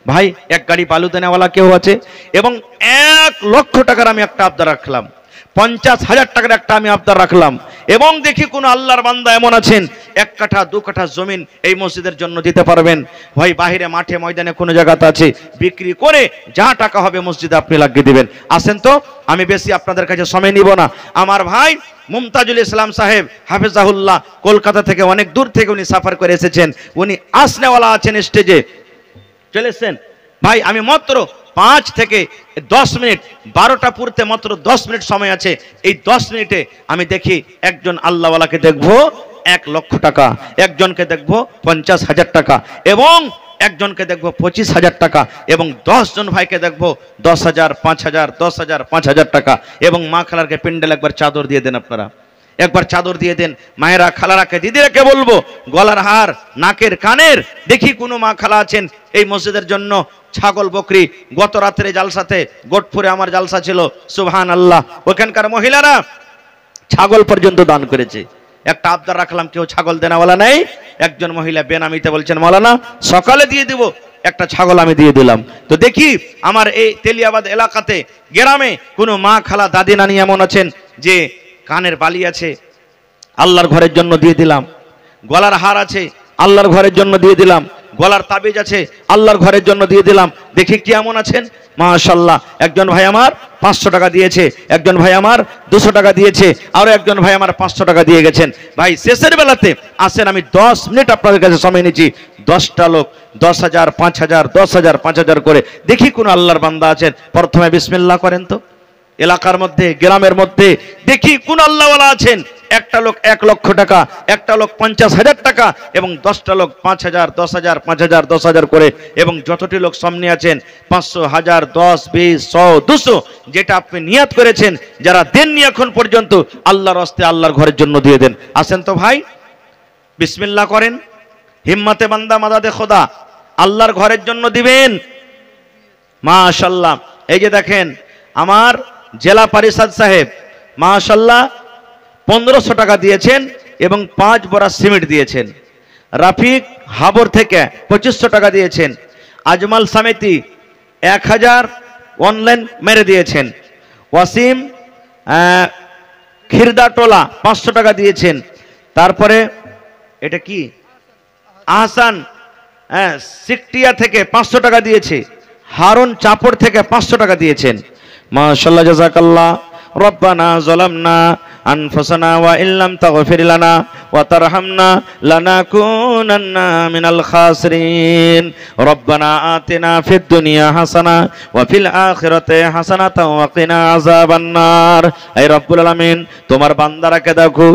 ভাই 1 গাড়ি বালু দেনেওয়ালা কেউ আছে? এবং 1 লক্ষ টাকার আমি একটা আবদার রাখলাম, 50,000 টাকার একটা আমি আবদার রাখলাম। এবং দেখি কোন আল্লাহর বান্দা এমন আছেন 1 কাঠা 2 কাঠা জমিন এই মসজিদের জন্য দিতে পারবেন। ভাই বাহিরে মাঠে ময়দানে কোনো জায়গাতে আছে, বিক্রি করে যা টাকা হবে মসজিদে আপনি লাগিয়ে দিবেন। আসেন তো, আমি বেশি আপনাদের কাছে সময় নিব না। আমার ভাই মুমতাজুল ইসলাম সাহেব হাফেজাহুল্লাহ কলকাতা থেকে অনেক দূর থেকে উনি সাফার করে এসেছেন, উনি আসনেওয়ালা আছেন, স্টেজে চলে এসেছেন। ভাই আমি মাত্র 5 থেকে 10 মিনিট, 12টা পুরতে মাত্র 10 মিনিট সময় আছে। এই 10 মিনিটে আমি দেখি একজন আল্লাহওয়ালাকে দেখবো 1 লক্ষ টাকা, একজনকে দেখবো 50,000 টাকা, এবং একজনকে দেখবো 25,000 টাকা, এবং 10 জন ভাইকে দেখবো 10,000, 5,000, 10,000, 5,000 টাকা। এবং মা খালারকে প্যান্ডেল একবার চাদর দিয়ে দেন, আপনারা একবার চাদর দিয়ে দেন। মায়েরা খালারাকে দিদিরাকে বলবো গলার হার, নাকের কানের, দেখি কোনো মা খালা আছেন এই মসজিদের জন্য ছাগল বকরি। গত রাত্রে জালসাতে গোটপুরে আমার জালসা ছিল, সুবহানাল্লাহ, ওখানকার মহিলারা ছাগল পর্যন্ত দান করেছে। একটা আবদার রাখলাম, কেউ ছাগল দেনাওয়ালা নেই। একজন মহিলা বেনামিতে বলছেন, মাওলানা সকালে দিয়ে দিব, একটা ছাগল আমি দিয়ে দিলাম। তো দেখি আমার এই তেলিয়াবাদ এলাকাতে গ্রামে কোনো মা খালা দাদি নানি এমন আছেন যে কানের বালি আছে, আল্লাহর ঘরের জন্য দিয়ে দিলাম। গলার হার আছে, আল্লাহর ঘরের জন্য দিয়ে দিলাম। গলার তাবিজ আছে, আল্লাহর ঘরের জন্য দিয়ে দিলাম। দেখি কেমন আছেন। মাশাআল্লাহ, একজন ভাই আমার 500 টাকা দিয়েছে, একজন ভাই আমার 200 টাকা দিয়েছে, আরো একজন ভাই আমার 500 টাকা দিয়ে গেছেন। ভাই শেষের বেলাতে আসেন, আমি 10 মিনিট আপনাদের কাছে সময় নিচ্ছি। 10টা লোক 10,000, 5,000, 10,000, 5,000 করে দেখি কোন আল্লাহর বান্দা আছেন। প্রথমে বিসমিল্লাহ করেন তো। এলাকার মধ্যে, গ্রামের মধ্যে দেখি কোন আল্লাহওয়ালা আছেন। একটা লোক 1 লক্ষ টাকা, একটা লোক 50,000 টাকা, এবং 10টা লোক 5,000, 10,000, 5,000, 10,000 করে, এবং যতটি লোক সামনে আছেন 500, 1000, 10, 20, 100, 200 যেটা আপনি নিয়াত করেছেন, যারা দেননি এখন পর্যন্ত, আল্লাহর রাস্তায় আল্লাহর ঘরের জন্য দিয়ে দেন। আসেন তো ভাই, বিসমিল্লাহ করেন। হিম্মতে বান্দা মাদাদে খোদা, আল্লাহর ঘরের জন্য দিবেন। মাশাআল্লাহ, এই যে দেখেন আমার জেলা পরিষদ সাহেব মাশাআল্লাহ 1500 টাকা দিয়েছেন এবং 5 বড়া সিমেন্ট দিয়েছেন। রাফিক হাবর থেকে 2500 টাকা দিয়েছেন। আজমাল সমিতি 1000 অনলাইন মেরে দিয়েছেন। ওয়াসিম খিরদা টোলা 500 টাকা দিয়েছেন। তারপরে এটা কি আহসান সিকটিয়া থেকে 500 টাকা দিয়েছে। হারুন চাপড় থেকে 500 টাকা দিয়েছেন। মাশাআল্লাহ, জাযাকাল্লাহ। রব্বানা যালামনা আনফুসানা ওয়া ইল্লাম তাগফির লানা ওয়া তারহামনা লানাকুনান্না মিনাল খাসিরিন। রব্বানা আতিনা ফিদ দুনিয়া হাসানা ওয়া ফিল আখিরাতি হাসানাতাও ওয়া কিনা আযাবান নার। হে রব্বুল আলামিন, তোমার বান্দারাকে দেখো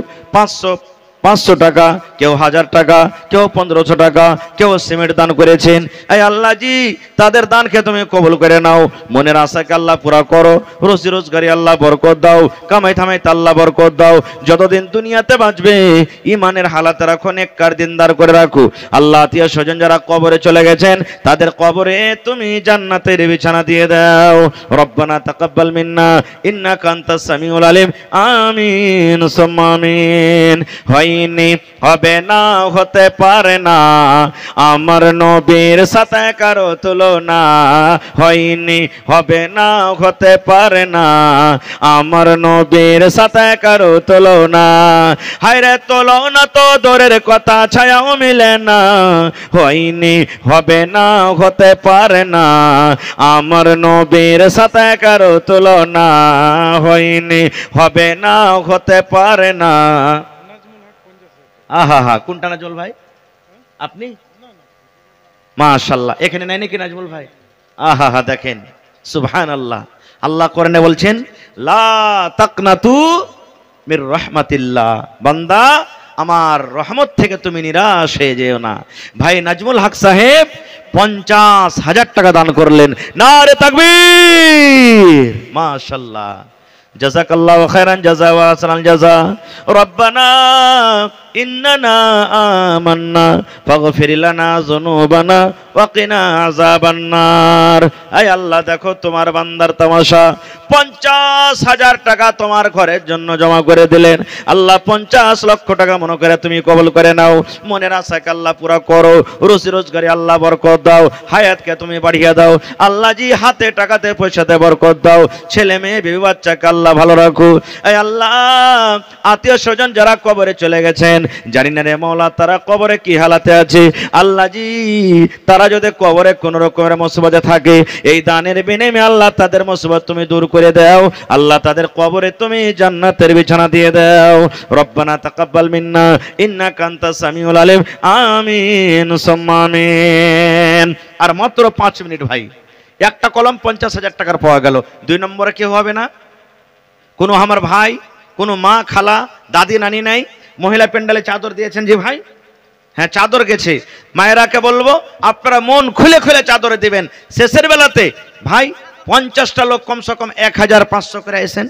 500 টাকা, কেউ 1000 টাকা, কেউ 1500 টাকা, কেউ সিমেন্ট দান করেছেন। এই আল্লাহ জি, তাদের দানকে তুমি কবুল করে নাও। মনের আশাকে আল্লাহ পুরা করো। রুজি রোজগারি আল্লাহ বরকত দাও। কামাই থামাইতে আল্লাহ বরকত দাও। যতদিন দুনিয়াতে বাঁচবে ইমানের হালাতে রাখো, নেককার দিনদার করে রাখো। আল্লাহ আত্মীয় স্বজন যারা কবরে চলে গেছেন, তাদের কবরে তুমি জান্নাতের বিছানা দিয়ে দাও। রব্বানা তাকাব্বাল মিন্না ইন্নাকা আনতাস সামিউল আলিম। আমিন সুম্মা আমিন। হবে না, হতে পারে না, আমার নবীর সাথে কারো তুলনা। হয়নি, হবে না, হতে পারে না, আমার নবীর সাথে কারো তুলনা। হায়রে তুলনা তো দূরের কথা, ছায়াও মিলে না। হয়নি, হবে না, হতে পারে না, আমার নবীর সাথে কারো তুলনা। হয়নি, হবে না, হতে পারে না। আহা হা, কোনটা নাজমুল ভাই? আপনি? মাশাআল্লাহ, এখানে নাই নাকি নাজমুল ভাই? আহা হা, দেখেন সুবহানাল্লাহ। আল্লাহ কোরআনে বলছেন লা তাকনাতু মির রাহমাতিল্লাহ। বান্দা, আমার রহমত থেকে তুমি নিরাশ হয়ে যেও না। ভাই নাজমুল হক সাহেব 50,000 টাকা দান করলেন। নারে তাকবীর। মাশাআল্লাহ, জাযাকাল্লাহু খায়রান জাযা ওয়া আহসানাল জাযা। রব্বানা ইন্নানা আমান্না ফাগফির লানা যুনুবানা ওয়া কিনা আযাবান নার। আয় আল্লাহ, দেখো তোমার বান্দার তামাশা। 50,000 টাকা তোমার ঘরের জন্য জমা করে দিলেন। আল্লাহ 50 লক্ষ টাকা মনে করে তুমি কবুল করে নাও। মনের আশাকে আল্লাহ পুরা করো। রুজি রোজগারি আল্লাহ বরকত দাও। হায়াতকে তুমি বাড়িয়ে দাও। আল্লাহ জি, হাতে টাকাতে পয়সাতে বরকত দাও। ছেলে মেয়ে বিবি বাচ্চাকে আল্লাহ ভালো রাখো। এই আল্লাহ, আত্মীয় স্বজন যারা কবরে চলে গেছেন, জানি না রে মওলা তারা কবরে কি হালাতে আছে। আল্লাহ জি, তারা যদি কবরে কোন রকমের মুসিবতে থাকে, এই দানের বিনিময়ে আল্লাহ তাদের মুসিবত তুমি দূর করে দাও। আল্লাহ তাদের কবরে তুমি জান্নাতের বিছানা দিয়ে দাও। রব্বানা তাকাব্বাল মিন্না ইন্নাকা আনতাস সামিউল আলিম। আমিন সুম্মা আমিন। আর মাত্র 5 মিনিট ভাই। একটা কলম 50,000 টাকার পাওয়া গেল। 2 নম্বরে কেউ হবে না? কোনো আমার ভাই, কোনো মা, খালা, দাদি, নানি নাই? মহিলা প্যান্ডেলে চাদর দিয়েছেন জি ভাই? হ্যাঁ, চাদর গেছে। মায়েরাকে বলবো আপনারা মন খুলে খুলে চাদরে দিবেন। শেষের বেলাতে ভাই 50টা লোক কমসে কম 1500 করে আসেন।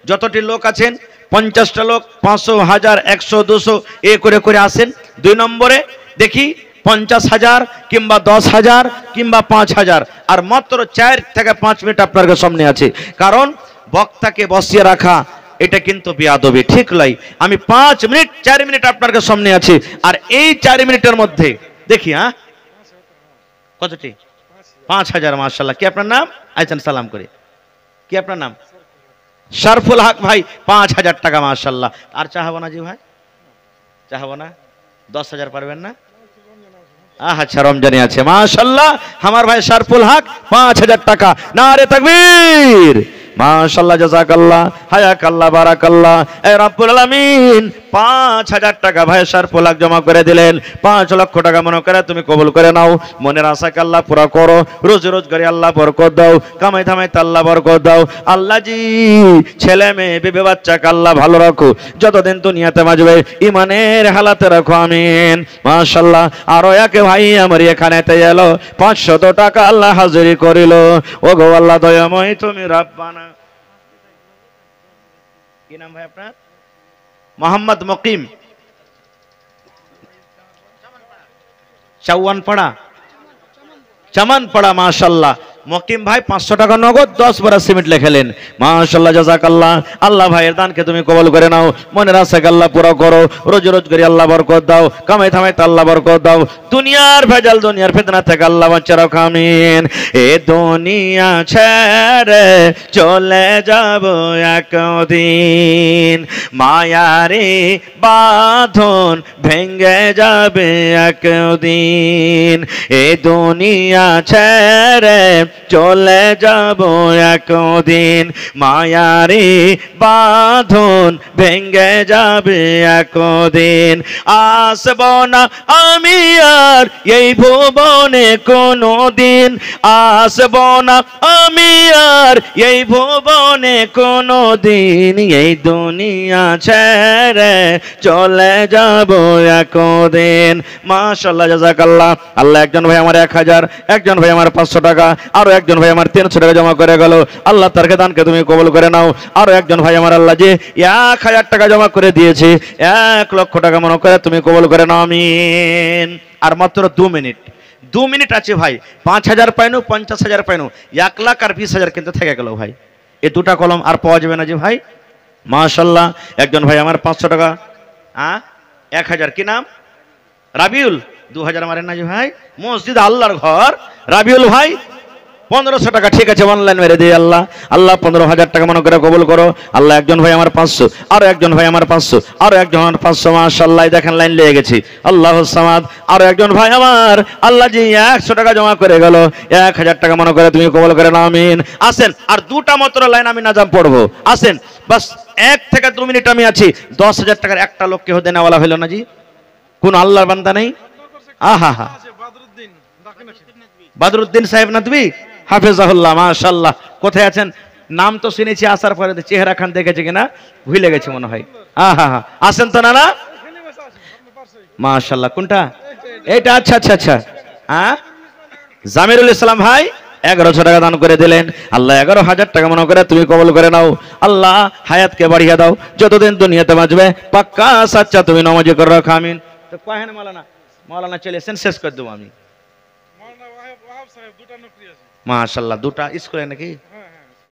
যতটি লোক আছেন 50টা লোক 500, 1000, 100, 200 এ করে করে আসেন। 2 নম্বরে দেখি 50,000 কিংবা 10,000 কিংবা 5,000। আর মাত্র 4 থেকে 5 মিনিট আপনার সামনে আছে। কারণ বক্তাকে বসিয়ে রাখা এটা কিন্তু বেয়াদবি, ঠিক লাই। আমি 5 মিনিট 4 মিনিট আপনার সামনে আছি। আর এই 4 মিনিটের মধ্যে দেখি হ্যাঁ কতটি? 5,000। মাশাআল্লাহ। কি আপনার নাম? আইছেন সালাম করে। কি আপনার নাম? শরফুল হক ভাই, 5,000 টাকা। মাশাআল্লাহ। আর চাহাবো না জি ভাই? চাহবো না? 10,000 পারবেন না? আচ্ছা, রমজানে আছে মাশাআল্লাহ। আমার ভাই শারফুল হক 5,000 টাকা। নারে তাকবীর, মাশাআল্লাহ, জাযাকাল্লাহ, হায়াকাল্লাহ, বারাকাল্লাহ। এ রব্বুল আলামিন 5,000 টাকা ভাই শারফুল হক জমা করে দিলেন। 5 লক্ষ টাকা মনে করে তুমি কবুল করে নাও। মনের আশাকে আল্লাহ পুরা করো, রোজ রোজগারে আল্লাহ বরকত দাও, কামাই ধামাইতে আল্লাহ বরকত দাও। আল্লাহ জি ছেলে মেয়ে বিবি বাচ্চাকে আল্লাহ ভালো রাখো, যতদিন দুনিয়াতে বাঁচবে ইমানের হালাতে রাখো, আমিন। মাশাআল্লাহ। আরো এক ভাই আমার এখানেতে এলো 500 টাকা আল্লাহ হাজিরি করিল। ও গো আল্লাহ দয়াময় তুমি রাব্বানা। কি নাম ভাই আপনার? মোহাম্মদ মকিম, চাওয়ানপাড়া, চামানপাড়া। মাশাআল্লাহ। মকিম ভাই 500 টাকা নগদ 10 বড়া সিমেন্ট লেখালেন। মাশাআল্লাহ, জাযাকাল্লাহ। আল্লাহ ভাইয়ের দানকে তুমি কবুল করে নাও, মনের আশাকে আল্লাহ পুরো করো, রোজ রোজগারি আল্লাহ বরকত দাও, কামাই থামাইতে আল্লাহ বরকত দাও, দুনিয়ার ভেজাল দুনিয়ার ফিতনা থেকে আল্লাহ বাঁচিয়ে রাখো, আমিন। এ দুনিয়া ছেড়ে চলে যাব একদিন, মায়ারে বাঁধন ভেঙে যাবে একদিন। এ দুনিয়া ছেড়ে চলে যাব একদিন, মায়ারে বাঁধন ভেঙে যাবে একদিন। আসব না আমি আর এই ভুবনে কোনো দিন, আসব না আমি আর এই ভুবনে কোনো দিন। এই দুনিয়া ছেড়ে চলে যাব একদিন। মাশাআল্লাহ, জাযাকাল্লাহ। আল্লাহ একজন ভাই আমার 1000, একজন ভাই আমার 500 টাকা, আরো একজন ভাই আমার 300 টাকা জমা করে গেল। আল্লাহ তার দানকে তুমি কবুল করে নাও। আরো একজন ভাই আমার আল্লাহ যে 1000 টাকা জমা করে দিয়েছে, 1 লক্ষ টাকা মনে করে তুমি কবুল করে নাও, আমিন। আর মাত্র 2 মিনিট, 2 মিনিট আছে ভাই। 5,000 পাইনু, 50,000 পাইনু, 1 লাখ আর 20,000 কিন্তু থেকে গেল ভাই। এই দুটা কলম আর পাওয়া যাবে না যে ভাই। মাশাআল্লাহ। একজন ভাই আমার 500 টাকা, 1000। কি নাম? রাবিউল। 2000 মারেন না যে ভাই? মসজিদ আল্লাহর ঘর, রাবিউল ভাই 1500 টাকা। ঠিক আছে, অনলাইন মেরে দিয়ে আল্লাহ। আল্লাহ 15,000 টাকা মনে করে কবুল করো। আল্লাহ একজন ভাই আমার 500, আরো একজন ভাই আমার 500, আরো একজন আমার 500। মাশাআল্লাহ, দেখেন লাইন লেগে গেছি। আল্লাহুস সামাদ। আরো একজন ভাই আমার আল্লাহ জি 100 টাকা জমা করে গেল। 1000 টাকা মনে করে তুমি কবুল করে নাও, আমিন। আসেন, আর দুটা মাত্র লাইন আমি নাজাম পড়বো। আসেন, বাস 1 থেকে 2 মিনিট আমি আছি। 10,000 টাকার একটা লোককে হতে নেওয়ালা হলো না জি? কোন আল্লাহর বান্দা নেই? আহা হা, বাদরুদ্দিন সাহেব নদভী হাফেজাহুল্লাহ। মাশাআল্লাহ। কোথায় আছেন? নাম তো শুনেছি, আসার পরে চেহারা খান দেখেছি কিনা ভুলে গেছি মনে হয়। আহা হা, আসেন তো না? মাশাআল্লাহ। কোনটা? এইটা। আচ্ছা আচ্ছা আচ্ছা। জামিরুল ইসলাম ভাই 1100 টাকা দান করে দিলেন। আল্লাহ 11,000 টাকা মনে করে তুমি কবুল করে নাও। আল্লাহ হায়াতকে বাড়িয়ে দাও, যতদিন দুনিয়াতে বাঁচবে পাক্কা সাচ্চা তুমি নামাজি করে রাখো, আমিন। তো কহেন মাওলানা, মাওলানা চলে এসেন, শেষ করে দেবো আমি। মাশাআল্লাহ। দুটা স্কুলে নাকি?